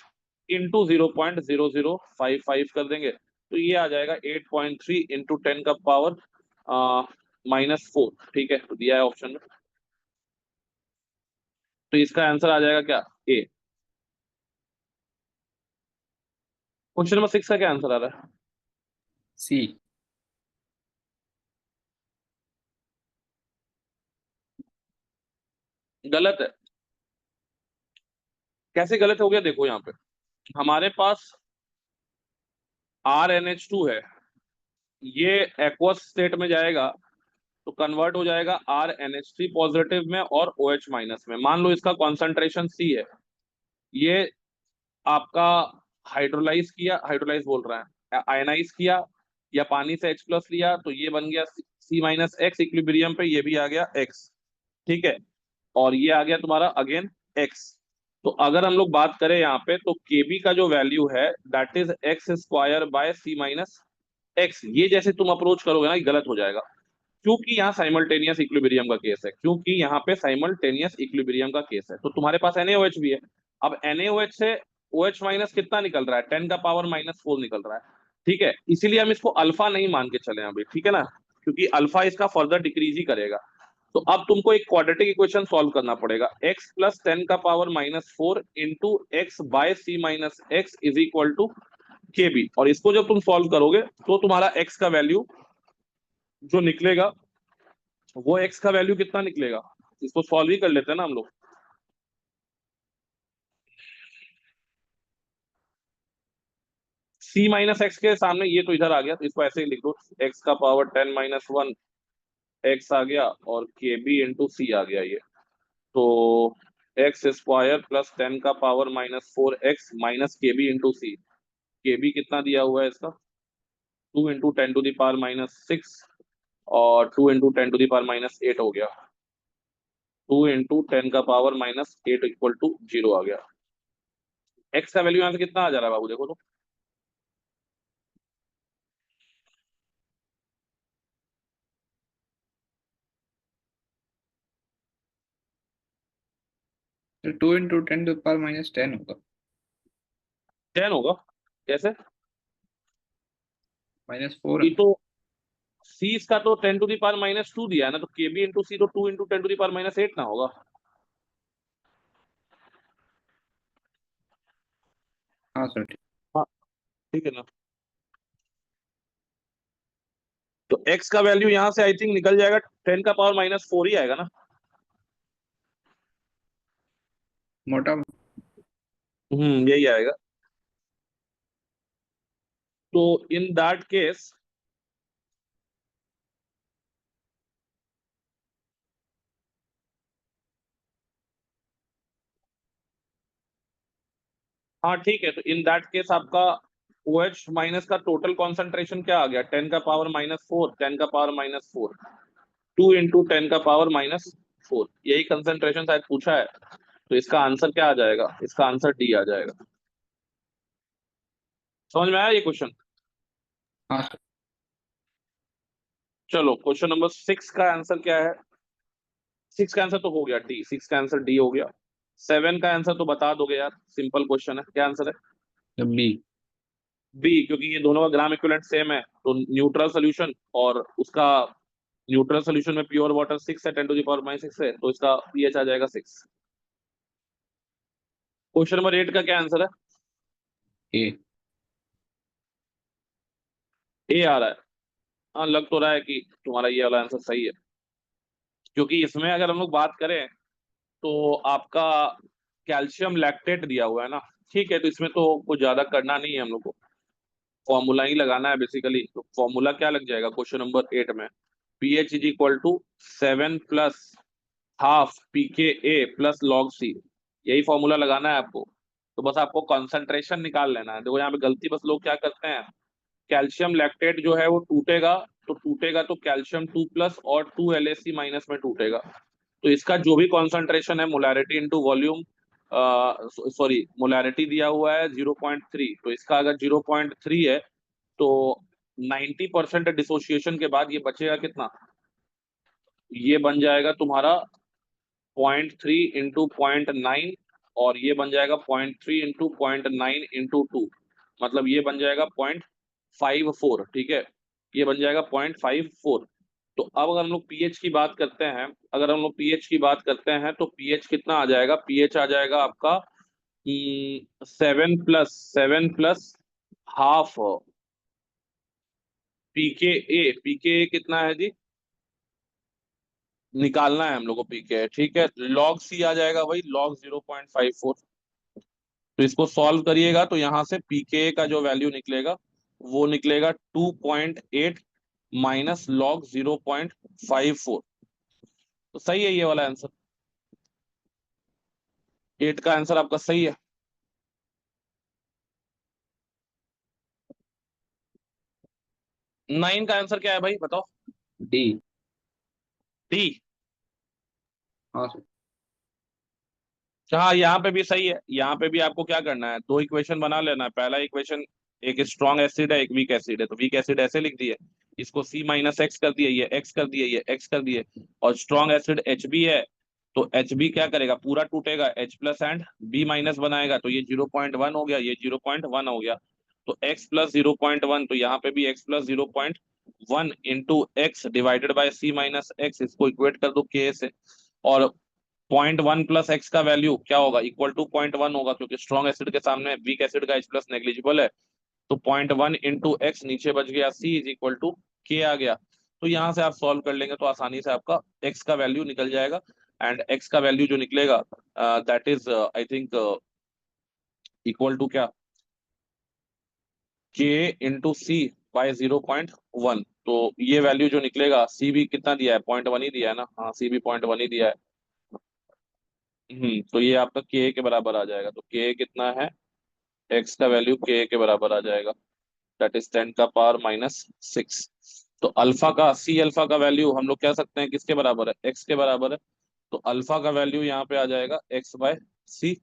इंटू 0.0055 कर देंगे। तो ये आ जाएगा 8.3 इंटू 10⁻⁻4। ठीक है। तो दिया है ऑप्शन में, तो इसका आंसर आ जाएगा क्या, ए। क्वेश्चन नंबर 6 का क्या आंसर आ रहा है? सी। गलत है। कैसे गलत हो गया, देखो यहाँ पे हमारे पास RNH2 है, ये एक्वस स्टेट में जाएगा तो कन्वर्ट हो जाएगा RNH3 पॉजिटिव में और OH माइनस में। मान लो इसका कॉन्सेंट्रेशन C है, ये आपका हाइड्रोलाइज किया, हाइड्रोलाइज बोल रहा है, आयनाइज किया या पानी से H+ लिया, तो ये बन गया C-X इक्विलिब्रियम पे, ये भी आ गया X। ठीक है, और ये आ गया तुम्हारा अगेन X। तो अगर हम लोग बात करें यहाँ पे, तो Kb का जो वैल्यू है दैट इज X²/C-X। ये जैसे तुम अप्रोच करोगे ना, ये गलत हो जाएगा, क्योंकि यहाँ साइमल्टेनियस इक्विलिब्रियम का केस है, क्योंकि यहाँ पे साइमल्टेनियस इक्विलिब्रियम का केस है। तो तुम्हारे पास NaOH भी है। अब NaOH से OH माइनस कितना निकल रहा है, 10⁻⁴ निकल रहा है। ठीक है, इसीलिए हम इसको अल्फा नहीं मान के चले अभी, ठीक है ना, क्योंकि अल्फा इसका फर्दर डिक्रीज ही करेगा। तो अब तुमको एक क्वाड्रेटिक इक्वेशन सॉल्व करना पड़ेगा। X+10⁻⁴ into X/C-X is equal to KB, और इसको जब तुम सॉल्व करोगे तो तुम्हारा X का वैल्यू जो निकलेगा, वो X का वैल्यू कितना निकलेगा, इसको सॉल्व ही कर लेते हैं ना हम लोग। C-X के सामने ये तो इधर आ गया, तो इसको ऐसे ही लिख दो, X⁻⁻10⁻⁴ X आ गया और KB इंटू C आ गया ये। तो X² + 10⁻⁴ minus KB into C। KB कितना दिया हुआ है इसका, 2 × 10⁻⁻⁶, और 2 × 10⁻⁸ हो गया। 2 × 10⁻⁸ इक्वल टू 0 आ गया। X का वैल्यू यहाँ से कितना आ जा रहा है बाबू, देखो तो। तो 2 × 10⁻⁻10 होगा। 10 होगा, कैसे? -4 ये है। तो C इसका तो 10⁻⁻2 दिया है ना, तो KB इंटू C तो 2 × 10⁻⁸ ना होगा। हाँ सर ठीक। हाँ, ठीक है ना। तो X का वैल्यू यहाँ से आई थिंक निकल जाएगा, 10⁻⁻4 ही आएगा ना। मोटा। यही आएगा। तो इन दैट केस, हाँ ठीक है, तो इन दैट केस आपका OH माइनस का टोटल कॉन्सेंट्रेशन क्या आ गया, 10⁻⁻4, 10⁻⁻4, 2 × 10⁻⁻4, यही कंसेंट्रेशन शायद पूछा है। तो इसका आंसर क्या आ जाएगा, इसका आंसर D आ जाएगा। समझ में आया ये क्वेश्चन? हाँ सर। चलो क्वेश्चन नंबर 6 का आंसर क्या है। 6 का आंसर तो हो गया D, 6 का आंसर D हो गया। 7 का आंसर तो बता दोगे यार, सिंपल क्वेश्चन है, क्या आंसर है? जब B। B, क्योंकि ये दोनों का ग्राम इक्विवेलेंट सेम है, तो न्यूट्रल सोल्यूशन, और उसका न्यूट्रल सोल्यूशन में प्योर वाटर 6 है, 10⁻⁻6 है, तो इसका pH आ जाएगा 6। क्वेश्चन नंबर 8 का क्या आंसर है? A। A आ रहा है। हाँ, लग तो रहा है कि तुम्हारा ये वाला आंसर सही है, क्योंकि इसमें अगर हम लोग बात करें तो आपका कैल्शियम लैक्टेट दिया हुआ है ना। ठीक है, तो इसमें तो कुछ ज्यादा करना नहीं है हम लोग को, फॉर्मूला ही लगाना है बेसिकली। तो फॉर्मूला क्या लग जाएगा क्वेश्चन नंबर 8 में, pH is equal to 7+½ pKa + log C। यही फॉर्मूला लगाना है आपको। तो बस आपको कंसंट्रेशन निकाल लेना है। देखो यहाँ पे गलती बस लोग क्या करते हैं, कैल्शियम लैक्टेट जो है वो टूटेगा, तो टूटेगा तो कैल्शियम 2+ और 2 LaC- में टूटेगा। तो इसका जो भी कॉन्सेंट्रेशन है, molarity into volume, sorry molarity दिया हुआ है 0.3, तो इसका अगर 0.3 है तो 90% डिसोसिएशन के बाद ये बचेगा कितना, ये बन जाएगा तुम्हारा 0.3 × 0.9, और ये बन जाएगा 0.3 × 0.9 × 2, मतलब ये बन जाएगा 0.54। ठीक है, ये बन जाएगा 0.54। तो अब अगर हम लोग पीएच की बात करते हैं, अगर हम लोग पीएच की बात करते हैं तो पीएच कितना आ जाएगा, पीएच आ जाएगा आपका 7+1/2 पीके कितना है जी, निकालना है हम लोग को पीके। ठीक है, लॉग सी आ जाएगा भाई, लॉग 0.54। तो इसको सॉल्व करिएगा तो यहाँ से पीके का जो वैल्यू निकलेगा वो निकलेगा 2.8 माइनस लॉग 0.54। तो सही है ये वाला आंसर। 8 का आंसर आपका सही है। 9 का आंसर क्या है भाई, बताओ। डी। डी। हाँ सर। हाँ, यहाँ पे भी सही है। यहाँ पे भी आपको क्या करना है, दो इक्वेशन बना लेना है। पहला इक्वेशन, एक स्ट्रॉन्ग एसिड है, एक वीक एसिड है, तो वीक एसिड ऐसे लिख दिए, इसको C माइनस एक्स कर दिए, ये एक्स कर दिए, ये एक्स कर दिए। और स्ट्रॉन्ग एसिड Hb है, तो Hb क्या करेगा, पूरा टूटेगा, H plus and B minus बनाएगा, तो ये 0.1 हो गया, ये 0.1 हो गया। तो x प्लस 0.1, तो यहाँ पे भी x plus 0.1 into x divided by C minus x, इसको इक्वेट कर दो K से। और 0.1 प्लस एक्स का वैल्यू क्या होगा, इक्वल टू 0.1 होगा, क्योंकि स्ट्रॉन्ग एसिड के सामने वीक एसिड का H प्लस नेग्लिजिबल है। तो 0.1 इंटू एक्स, नीचे बच गया C is equal to K आ गया। तो यहाँ से आप सॉल्व कर लेंगे तो आसानी से आपका x का वैल्यू निकल जाएगा। एंड x का वैल्यू जो निकलेगा, that is I think equal to क्या, K इंटू C बाय 0.1। तो ये वैल्यू जो निकलेगा, C भी कितना दिया है, 0.1 ही दिया है ना, हाँ C भी 0.1 ही दिया है। तो ये आपका के बराबर आ जाएगा। तो के कितना है, एक्स का वैल्यू के बराबर आ जाएगा, दैट इज 10 का पावर माइनस 6। तो अल्फा का, सी अल्फा का वैल्यू हम लोग कह सकते हैं किसके बराबर है, एक्स के बराबर है। तो अल्फा का वैल्यू यहाँ पे आ जाएगा x/c।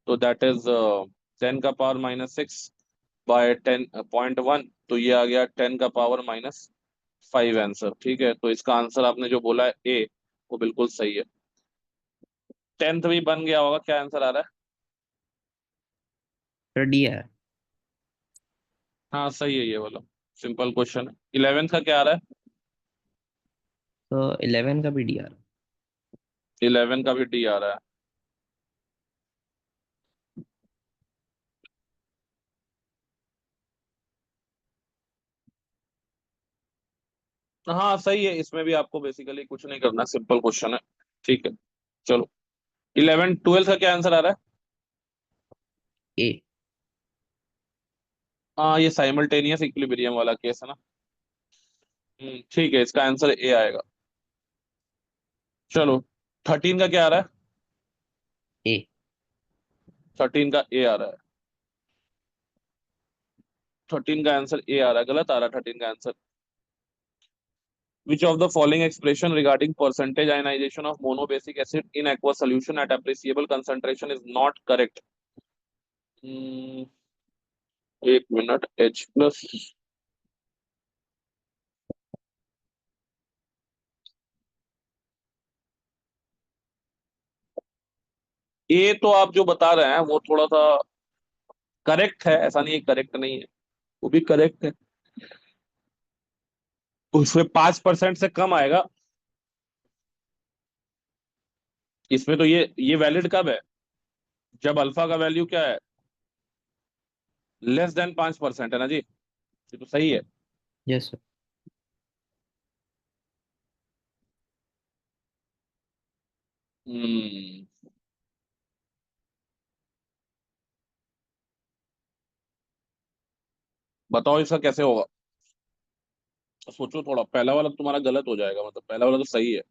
तो दैट इज 10 का पावर माइनस 6 बाय 10.1, तो ये आ गया 10 का पावर माइनस 5 आंसर। ठीक है, तो इसका आंसर आपने जो बोला है ए, वो बिल्कुल सही है। 10th भी बन गया होगा, क्या आंसर आ रहा है। सर डी है। हाँ सही है ये वाला, सिंपल क्वेश्चन है। 11th का क्या आ रहा है। तो 11 का भी डी आ रहा 11 का भी डी आ रहा है। हाँ सही है, इसमें भी आपको बेसिकली कुछ नहीं करना, सिंपल क्वेश्चन है। ठीक है, चलो। 11 12 का क्या आंसर आ रहा है। ए। हाँ, ये साइमल्टेनियस इक्विलिब्रियम वाला केस है ना। ठीक है, इसका आंसर ए आएगा। चलो, 13 का क्या आ रहा है। ए। 13 का ए आ रहा है। 13 का आंसर ए आ रहा है, गलत आ रहा है 13 का answer. Which of the following expression regarding percentage ionization of monobasic acid in aqueous solution at appreciable concentration is not correct? हम्म, एक मिनट, H प्लस। ए तो आप जो बता रहे हैं वो थोड़ा सा करेक्ट है, ऐसा नहीं है करेक्ट नहीं है, वो भी करेक्ट है। उसमें 5% से कम आएगा। इसमें तो ये वैलिड कब है, जब अल्फा का वैल्यू क्या है, <<5% है ना जी, ये तो सही है। Yes sir. हम्म बताओ इसका कैसे होगा। सोचो थोड़ा, पहला वाला तुम्हारा गलत हो जाएगा, मतलब पहला वाला तो सही है।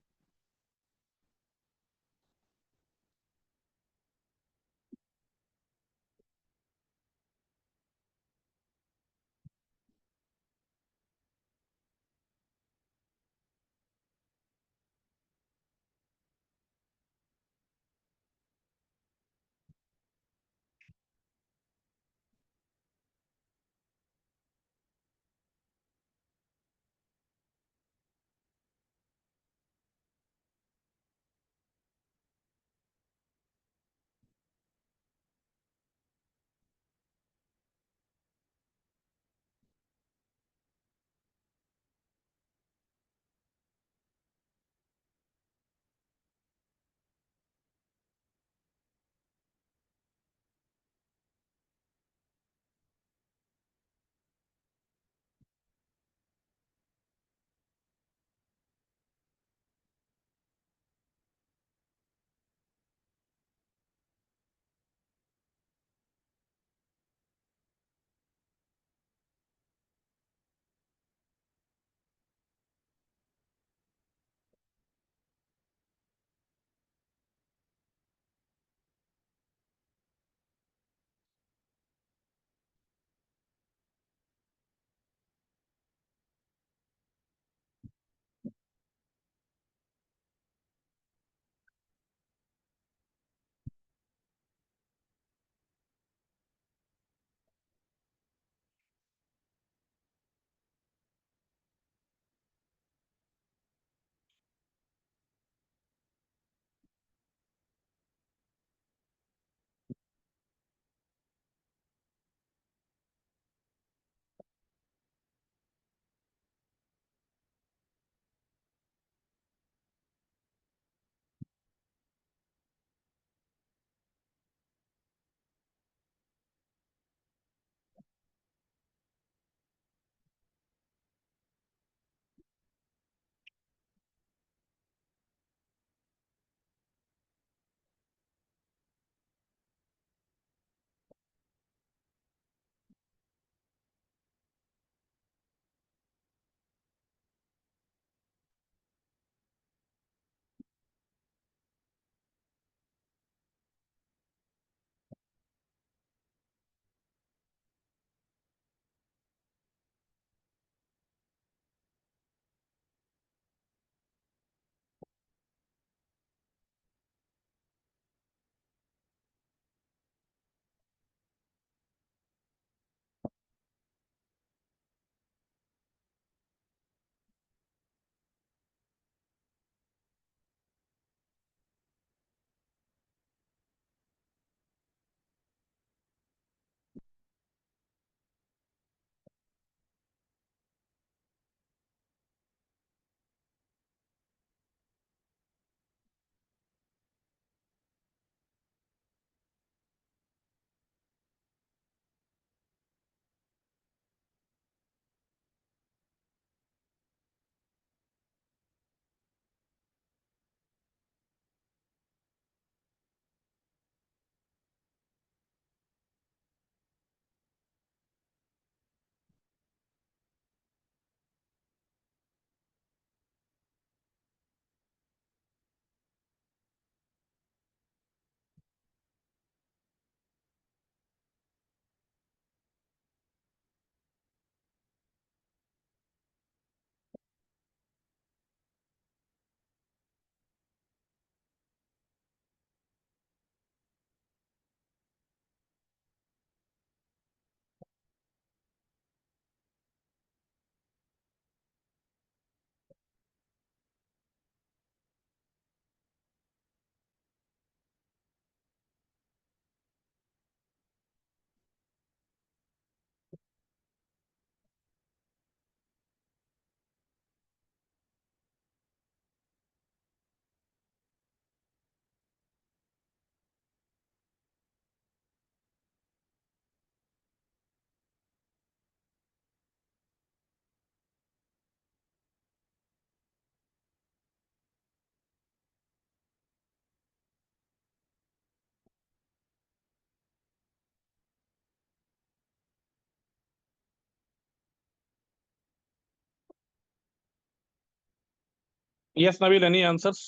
Yes Nabeel, any answers?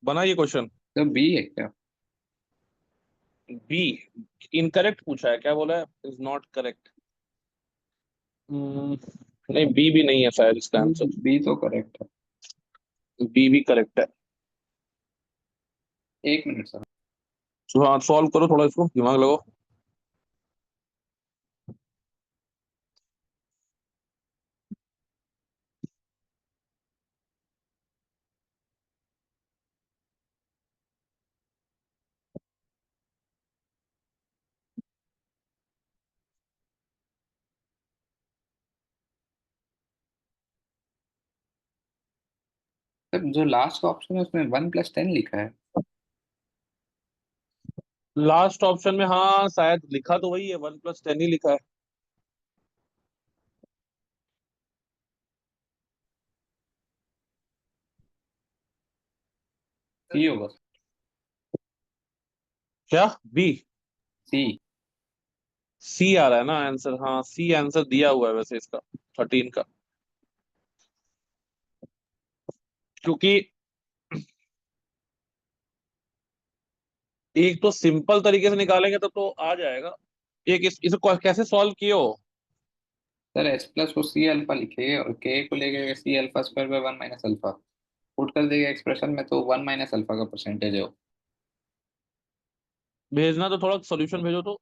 बना ये क्वेश्चन? तो बी है क्या? बी इनकरेक्ट पूछा है, क्या बोला है? Is not correct. नहीं, बी भी नहीं है शायद इसका आंसर। बी तो करेक्ट है। बी भी करेक्ट है। 1 मिनट सर। तो हाँ, सॉल्व करो थोड़ा, इसको दिमाग लगाओ। सर जो लास्ट ऑप्शन है उसमें 1+10 लिखा है। लास्ट ऑप्शन में हाँ शायद लिखा तो वही है, 1+10 ही लिखा है। सी होगा। क्या? बी? सी। सी आ रहा है ना आंसर? हाँ, सी आंसर दिया हुआ है वैसे इसका, 13 का। क्योंकि एक तो सिंपल तरीके से निकालेंगे तब तो आ जाएगा। एक इसे कैसे सॉल्व किए हो? सर एच प्लस को सी अल्फा लिखे और के को लेके C alpha square by 1 - alpha put कर देगा एक्सप्रेशन में, तो 1 - अल्फा का परसेंटेज है वो। भेजना तो थोड़ा सॉल्यूशन भेजो तो।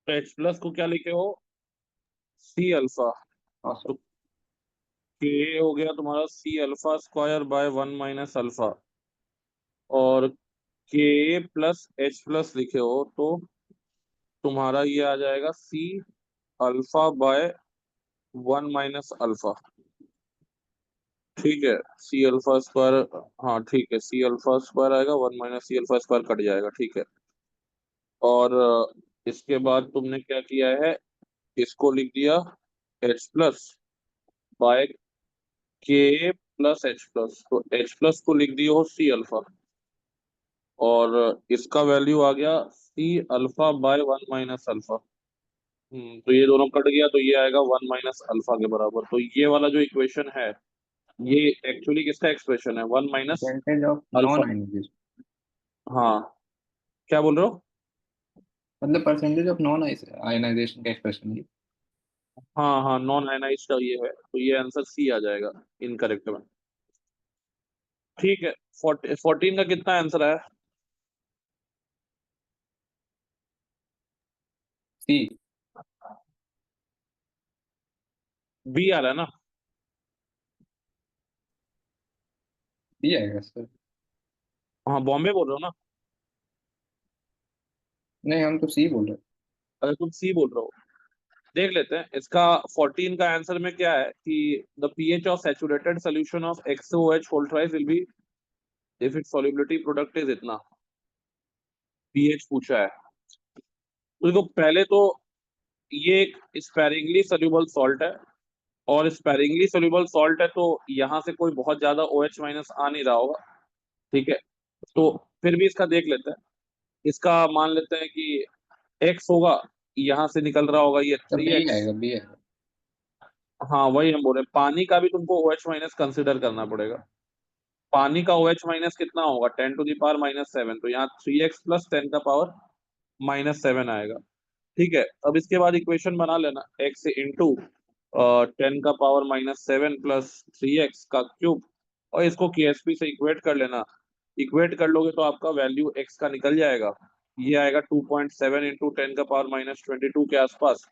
एच प्लस को क्या लिखे हो? C alpha. और सर तो के हो गया तुम्हारा C alpha square by 1 - alpha. और के प्लस एच प्लस लिखे हो तो तुम्हारा ये आ जाएगा सी अल्फा बाय 1 - अल्फा। ठीक है, सी अल्फा स्क्वायर। हाँ ठीक है, सी अल्फा स्क्वायर आएगा, 1 - सी अल्फा स्क्वायर कट जाएगा, ठीक है। और इसके बाद तुमने क्या किया है, इसको लिख दिया एच प्लस बाय के प्लस एच प्लस, तो एच प्लस को लिख दिए हो सी अल्फा। और इसका वैल्यू आ गया सी अल्फा बाय 1 - अल्फा। तो ये दोनों कट गया, तो ये आएगा 1 - अल्फा के बराबर। तो ये वाला जो इक्वेशन है, ये एक्चुअली किसका एक्सप्रेशन है? 1 - percentage of alpha. Non ionization. हाँ, क्या बोल रहे हो? मतलब परसेंटेज ऑफ नॉन आयनाइजेशन का एक्सप्रेशन है। हाँ हाँ, नॉन आयनाइज्ड का ये है, तो ये आंसर सी आ जाएगा इनकरेक्ट में। ठीक है, 14 का कितना आंसर है? सी। बी आ रहा है ना? सी आएगा सर। हाँ, बॉम्बे बोल रहे हो ना? नहीं, हम तो सी बोल रहे हैं। अगर तुम सी बोल रहे हो, देख लेते हैं इसका। 14 का आंसर में क्या है कि the pH of saturated solution of XOH whole twice will be if it solubility product is इतना। पीएच पूछा है, तो देखो पहले तो ये एक स्पेरिंगली सोल्यूबल सॉल्ट है, और स्पेरिंगली सोल्यूबल सॉल्ट है तो यहाँ से कोई बहुत ज्यादा OH माइनस आ नहीं रहा होगा। ठीक है, तो फिर भी इसका देख लेते हैं। इसका मान लेते हैं कि एक्स होगा, यहाँ से निकल रहा होगा ये तो थ्री बी एक्स आएगा, बी आएगा। हाँ वही हम बोल रहे हैं, पानी का भी तुमको OH माइनस कंसिडर करना पड़ेगा। पानी का OH माइनस कितना होगा, 10⁻⁻7, तो यहाँ 3x प्लस 10⁻⁻7 आएगा। ठीक है, अब इसके बाद इक्वेशन बना लेना, x इंटू 10⁻⁻7 प्लस 3x का क्यूब, और इसको KSP से इक्वेट कर लेना। इक्वेट कर लोगे तो आपका वैल्यू x का निकल जाएगा, ये आएगा 2.7 इंटू 10⁻⁻22 के आसपास।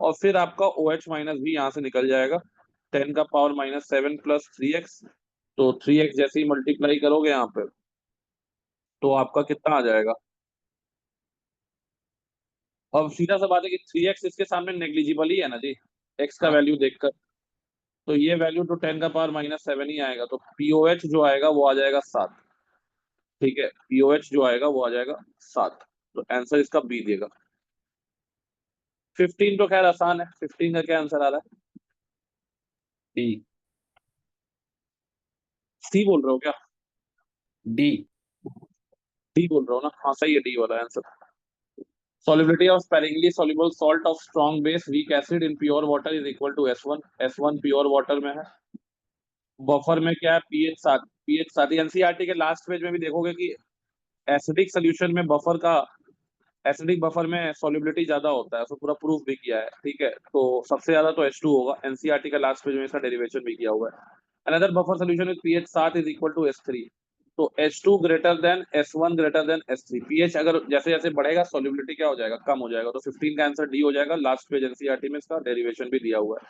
और फिर आपका OH माइनस भी यहाँ से निकल जाएगा, 10⁻⁻7 प्लस 3x। तो 3x जैसे ही मल्टीप्लाई करोगे यहाँ पे, तो आपका कितना आ जाएगा। अब सीधा सा बात है कि 3x इसके सामने नेग्लिजिबल ही है ना जी, x का हाँ। वैल्यू देखकर। तो ये वैल्यू तो 10⁻⁻7 ही आएगा, तो POH जो आएगा वो आ जाएगा 7। ठीक है, POH जो आएगा वो आ जाएगा 7। तो आंसर इसका बी देगा। 15 तो खैर आसान है, 15 का क्या आंसर आ रहा है। डी। सी बोल रहे हो क्या। डी। डी बोल रहे हो ना, हाँ सही है, डी वाला answer. Solubility of sparingly soluble salt of strong base weak acid in pure water is equal to S1। S1 pure water में है। बफर में क्या है, पीएच 7 एनसीईआरटी के लास्ट पेज में भी देखोगे कि एसिडिक सोल्यूशन में बफर का, एसिडिक बफर में सॉल्युबिलिटी ज्यादा होता है, उसको पूरा प्रूफ भी किया है। ठीक है, तो सबसे ज्यादा तो H2 होगा, एनसीईआरटी का लास्ट पेज में इसका डेरिवेशन भी किया हुआ है। Another buffer solution with pH 7 is equal to S3। तो H2 greater than S1 greater than S3, pH अगर जैसे जैसे बढ़ेगा सॉल्युबिलिटी क्या हो जाएगा, कम हो जाएगा। तो 15 का आंसर डी हो जाएगा, लास्ट पेज एनसीईआरटी में इसका डेरिवेशन भी दिया हुआ है।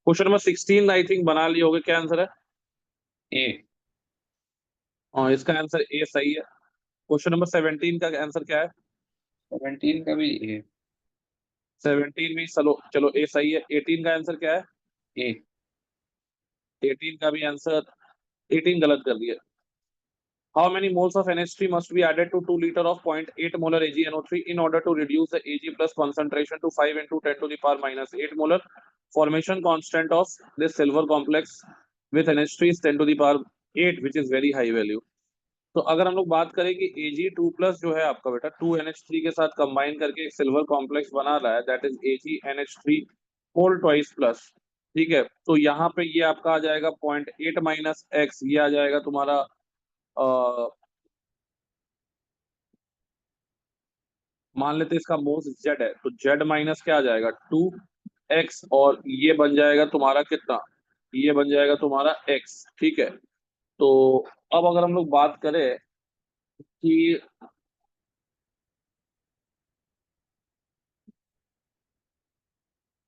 क्वेश्चन नंबर 16 आई थिंक बना लिए होगे, क्या आंसर है। ए। और इसका आंसर ए सही है। क्वेश्चन नंबर 17 का आंसर क्या है। 17 का भी ए। 17 भी चलो चलो ए सही है। 18 का आंसर क्या है। ए। 18 का भी आंसर, 18 गलत कर दिया। How many moles of NH3 must be added to 2 liter of 0.8 molar AgNO3 in order to reduce the Ag plus concentration to 5 into 10 to the power minus 8 molar? Formation constant of this silver complex with NH3 is 10 to the power 8, which is very high value. तो अगर हम लोग बात करें कि Ag2 plus जो है आपका बेटा 2NH3 के साथ कंबाइन करके एक सिल्वर कॉम्प्लेक्स बना रहा है, that is AgNH3 whole twice plus. ठीक है, तो यहाँ पे ये आपका आ जाएगा 0.8 माइनस एक्स, ये आ जाएगा तुम्हारा मान लेते हैं इसका मोल्स जेड है, तो जेड माइनस क्या आ जाएगा 2x, और ये बन जाएगा तुम्हारा कितना, ये बन जाएगा तुम्हारा x। ठीक है, तो अब अगर हम लोग बात करें कि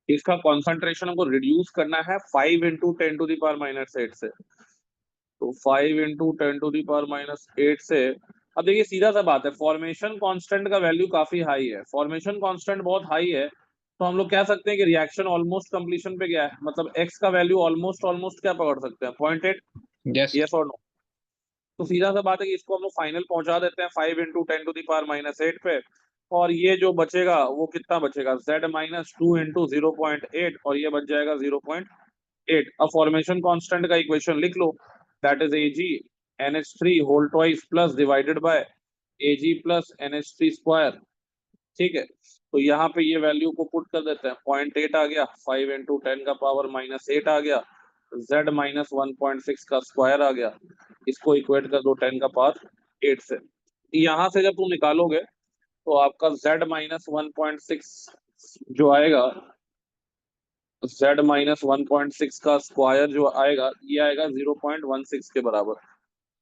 इसका कॉन्सेंट्रेशन हमको रिड्यूस करना है 5 into 10⁻⁻8 से, तो 5 into 10⁻⁻8 से। अब देखिए सीधा सा बात है, फॉर्मेशन कांस्टेंट का वैल्यू काफी हाई है, फॉर्मेशन कांस्टेंट बहुत हाई है, तो हम लोग कह सकते हैं कि रिएक्शन ऑलमोस्ट कंप्लीशन पे गया है, मतलब एक्स का वैल्यू ऑलमोस्ट ऑलमोस्ट क्या पकड़ सकते हैं, 0.8। जस्ट। यस और नो। तो सीधा सा बात है कि इसको हम लोग फाइनल पहुंचा देते हैं 5 into 10⁻�8 पे, और ये जो बचेगा वो कितना बचेगा, Z-2 into 0.8, और ये बच जाएगा 0.8। अब फॉर्मेशन कांस्टेंट का इक्वेशन लिख लो, that is Ag NH3 whole twice plus divided by Ag plus NH3 square. ठीक है, तो यहाँ पे ये वैल्यू को पुट कर देते हैं, 0.8 आ गया, 5 into 10⁻⁻8 आ गया, Z-1.6 का स्क्वायर आ गया, इसको इक्वेट कर दो 10⁻8 से। यहाँ से जब तुम निकालोगे तो आपका Z-1.6 जो आएगा, Z-1.6 का स्क्वायर जो आएगा, ये आएगा 0.16 के बराबर।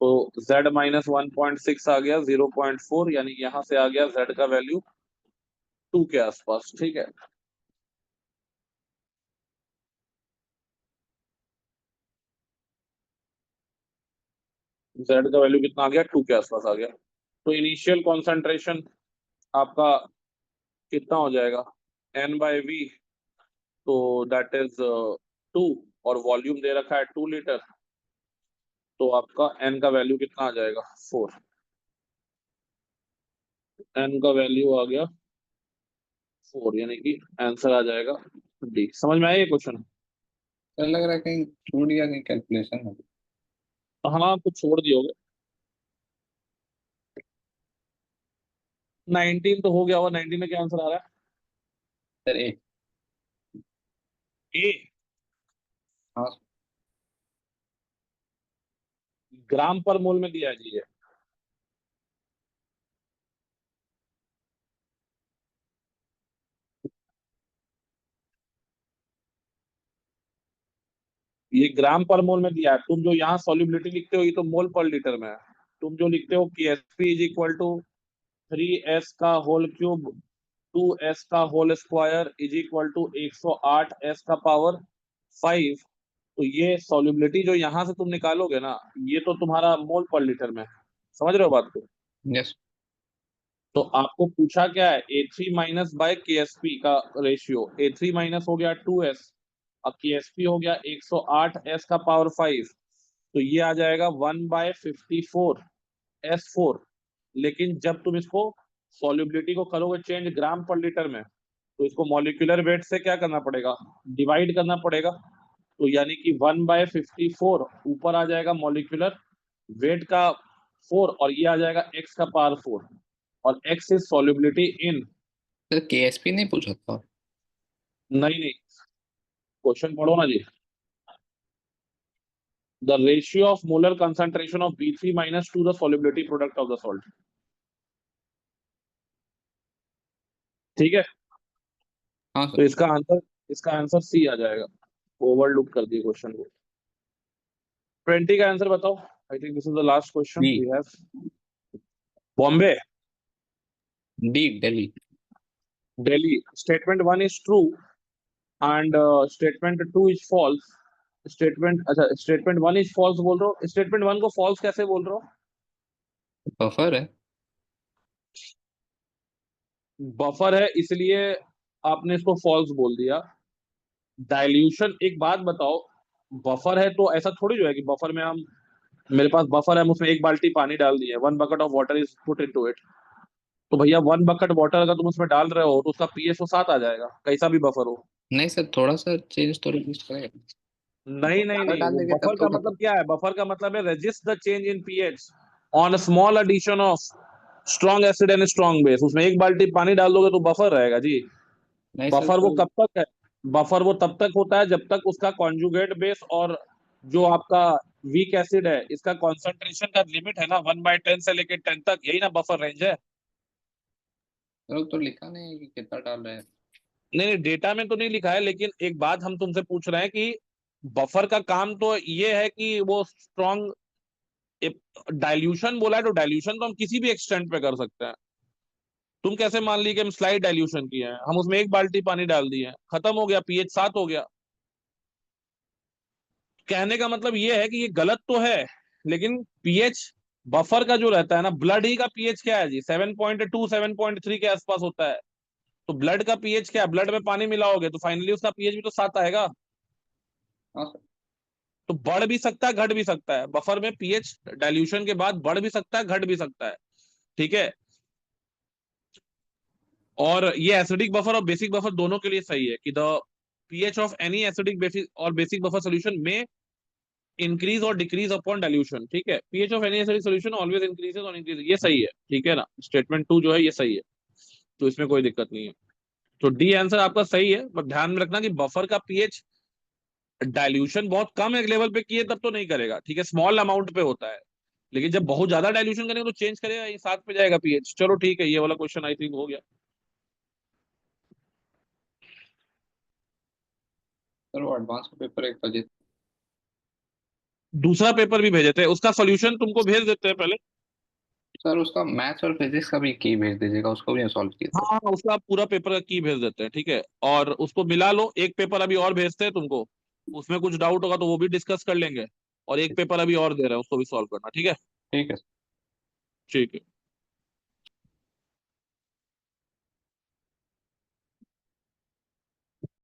तो Z-1.6 आ गया 0.4, यानी यहाँ से आ गया Z का वैल्यू 2 के आसपास। ठीक है, Z का वैल्यू कितना आ गया, 2 के आसपास आ गया। तो इनिशियल कॉन्सेंट्रेशन आपका कितना हो जाएगा, N/V, तो दैट इज 2, और वॉल्यूम दे रखा है 2 लीटर, तो आपका N का वैल्यू कितना आ जाएगा, 4। N का वैल्यू आ गया 4, यानी कि आंसर आ जाएगा डी। समझ में आया ये क्वेश्चन? सर लग रहा है कहीं छूट गया, कहीं कैलकुलेशन में। हाँ, कुछ छोड़ दिए होगे। 19 तो हो गया होगा। 19 में क्या आंसर आ रहा सर ए। है? ए। हाँ। ग्राम पर मोल में दिया है जी ये। ग्राम पर मोल में दिया है। तुम जो यहाँ सॉल्युबिलिटी लिखते हो ये तो मोल पर लीटर में है। तुम जो लिखते हो कि SP is equal to 3s का होल क्यूब 2s का whole square is equal to 108 s का पावर 5, तो ये सॉल्युबिलिटी जो यहाँ से तुम निकालोगे ना, ये तो तुम्हारा मोल पर लीटर में है। समझ रहे हो बात को? यस। तो आपको पूछा क्या है, A3 माइनस बाय KSP का रेशियो। A3 माइनस हो गया 2s और KSP हो गया 108 s का पावर 5, तो ये आ जाएगा 1/54 S4। लेकिन जब तुम इसको सॉल्युबिलिटी को करोगे चेंज ग्राम पर लीटर में, तो इसको मॉलिक्यूलर वेट से क्या करना पड़ेगा, डिवाइड करना पड़ेगा। तो यानी कि 1/54 ऊपर आ जाएगा मॉलिक्यूलर वेट का 4, और ये आ जाएगा x का पावर 4, और x is solubility in. Sir Ksp नहीं पूछा था? नहीं नहीं, क्वेश्चन पढ़ो ना जी। The ratio of molar concentration of B3 minus to the solubility product of the salt. ठीक है, हाँ तो सर। इसका आंसर सी आ जाएगा। ओवरलुक कर दिए क्वेश्चन को। 20 का आंसर बताओ। I think this is the last question D. We have. Bombay. D Delhi. Delhi. Statement 1 is true and statement 2 is false. अच्छा, स्टेटमेंट 1 इज फॉल्स बोल रहे हो, स्टेटमेंट 1 को फॉल्स कैसे बोल रहे हो? बफर है। बफर है इसलिए आपने इसको फॉल्स बोल दिया। डाइल्यूशन, एक बात बताओ, बफर है तो ऐसा थोड़ी जो है कि बफर में हम, मेरे पास बफर है, हम उसमें 1 बाल्टी पानी डाल दिए, 1 bucket of water is put into it, तो भैया 1 बकेट वाटर अगर तुम उसमें डाल रहे हो तो उसका पीएच तो 7 आ जाएगा, कैसा भी बफर हो। नहीं सर, थोड़ा सा चेंज तो रजिस्ट करेगा। नहीं बहुत नहीं ज्यादा नहीं, डाल वो देंगे तब बफर तो का खत्म। मतलब क्या है, बफर का मतलब है resist the change in pH on small addition of strong acid and strong base. उसमें 1 बाल्टी पानी डाल दोगे तो बफर रहेगा जी। नहीं सर बफर वो तो। कब तक है, बफर वो तब तक होता है जब तक उसका कॉन्जुगेट बेस और जो आपका वीक एसिड है इसका कॉन्सेंट्रेशन का लिमिट है ना 1/10 से लेके 10 तक, यही ना बफर रेंज है। तो लिखा नहीं है कि कितना डाल रहे हैं। नहीं नहीं, डेटा में तो नहीं लिखा है, लेकिन एक बात हम तुमसे पूछ रहे हैं कि बफर का काम तो ये है कि वो स्ट्रॉन्ग, डाइल्यूशन बोला है तो डाइल्यूशन तो हम किसी भी एक्सटेंट पे कर सकते हैं। तुम कैसे मान ली कि हम स्लाइड डाइल्यूशन किए हैं, हम उसमें 1 बाल्टी पानी डाल दिए, खत्म हो गया, पीएच 7 हो गया। कहने का मतलब ये है कि ये गलत तो है, लेकिन पीएच बफर का जो रहता है ना, ब्लड ही का पीएच क्या है जी, 7.2 7.3 के आसपास होता है। तो ब्लड का पीएच क्या है, ब्लड में पानी मिलाओगे तो फाइनली उसका पीएच भी तो 7 आएगा। हाँ सर। तो बढ़ भी सकता है घट भी सकता है, बफर में पीएच डाइल्यूशन के बाद बढ़ भी सकता है घट भी सकता है। ठीक है, और ये एसिडिक बफर और बेसिक बफर दोनों के लिए सही है कि the pH of any acidic basic और बेसिक बफर सोल्यूशन में इंक्रीज और डिक्रीज अपॉन डाइल्यूशन। ठीक है, pH of any acidic solution always increases और इंक्रीज, ये सही है। ठीक है ना, स्टेटमेंट 2 जो है ये सही है, तो इसमें कोई दिक्कत नहीं है। तो डी आंसर आपका सही है, पर ध्यान में रखना कि बफर का पीएच डाइल्यूशन बहुत कम एक लेवल पे किए तब तो नहीं करेगा, ठीक है, स्मॉल अमाउंट पे होता है। लेकिन जब बहुत ज्यादा डाइल्यूशन करेंगे तो चेंज करेगा, ये 7 पे जाएगा पीएच। चलो ठीक है, ये वाला क्वेश्चन आई थिंक हो गया। सर वो एडवांस का पेपर एक बजे। दूसरा पेपर भी भेजे थे, उसका सोल्यूशन तुमको भेज देते हैं पहले। सर उसका मैथ्स और फिजिक्स का भी की भेज दीजिएगा, उसको भी सॉल्व किया हाँ था। हाँ, उसका पूरा पेपर का की भेज देते हैं, ठीक है, और उसको मिला लो। एक पेपर अभी और भेजते हैं तुमको, उसमें कुछ डाउट होगा तो वो भी डिस्कस कर लेंगे, और एक पेपर अभी और दे रहे हैं उसको भी सॉल्व करना, ठीक है। ठीक है। ठीक है।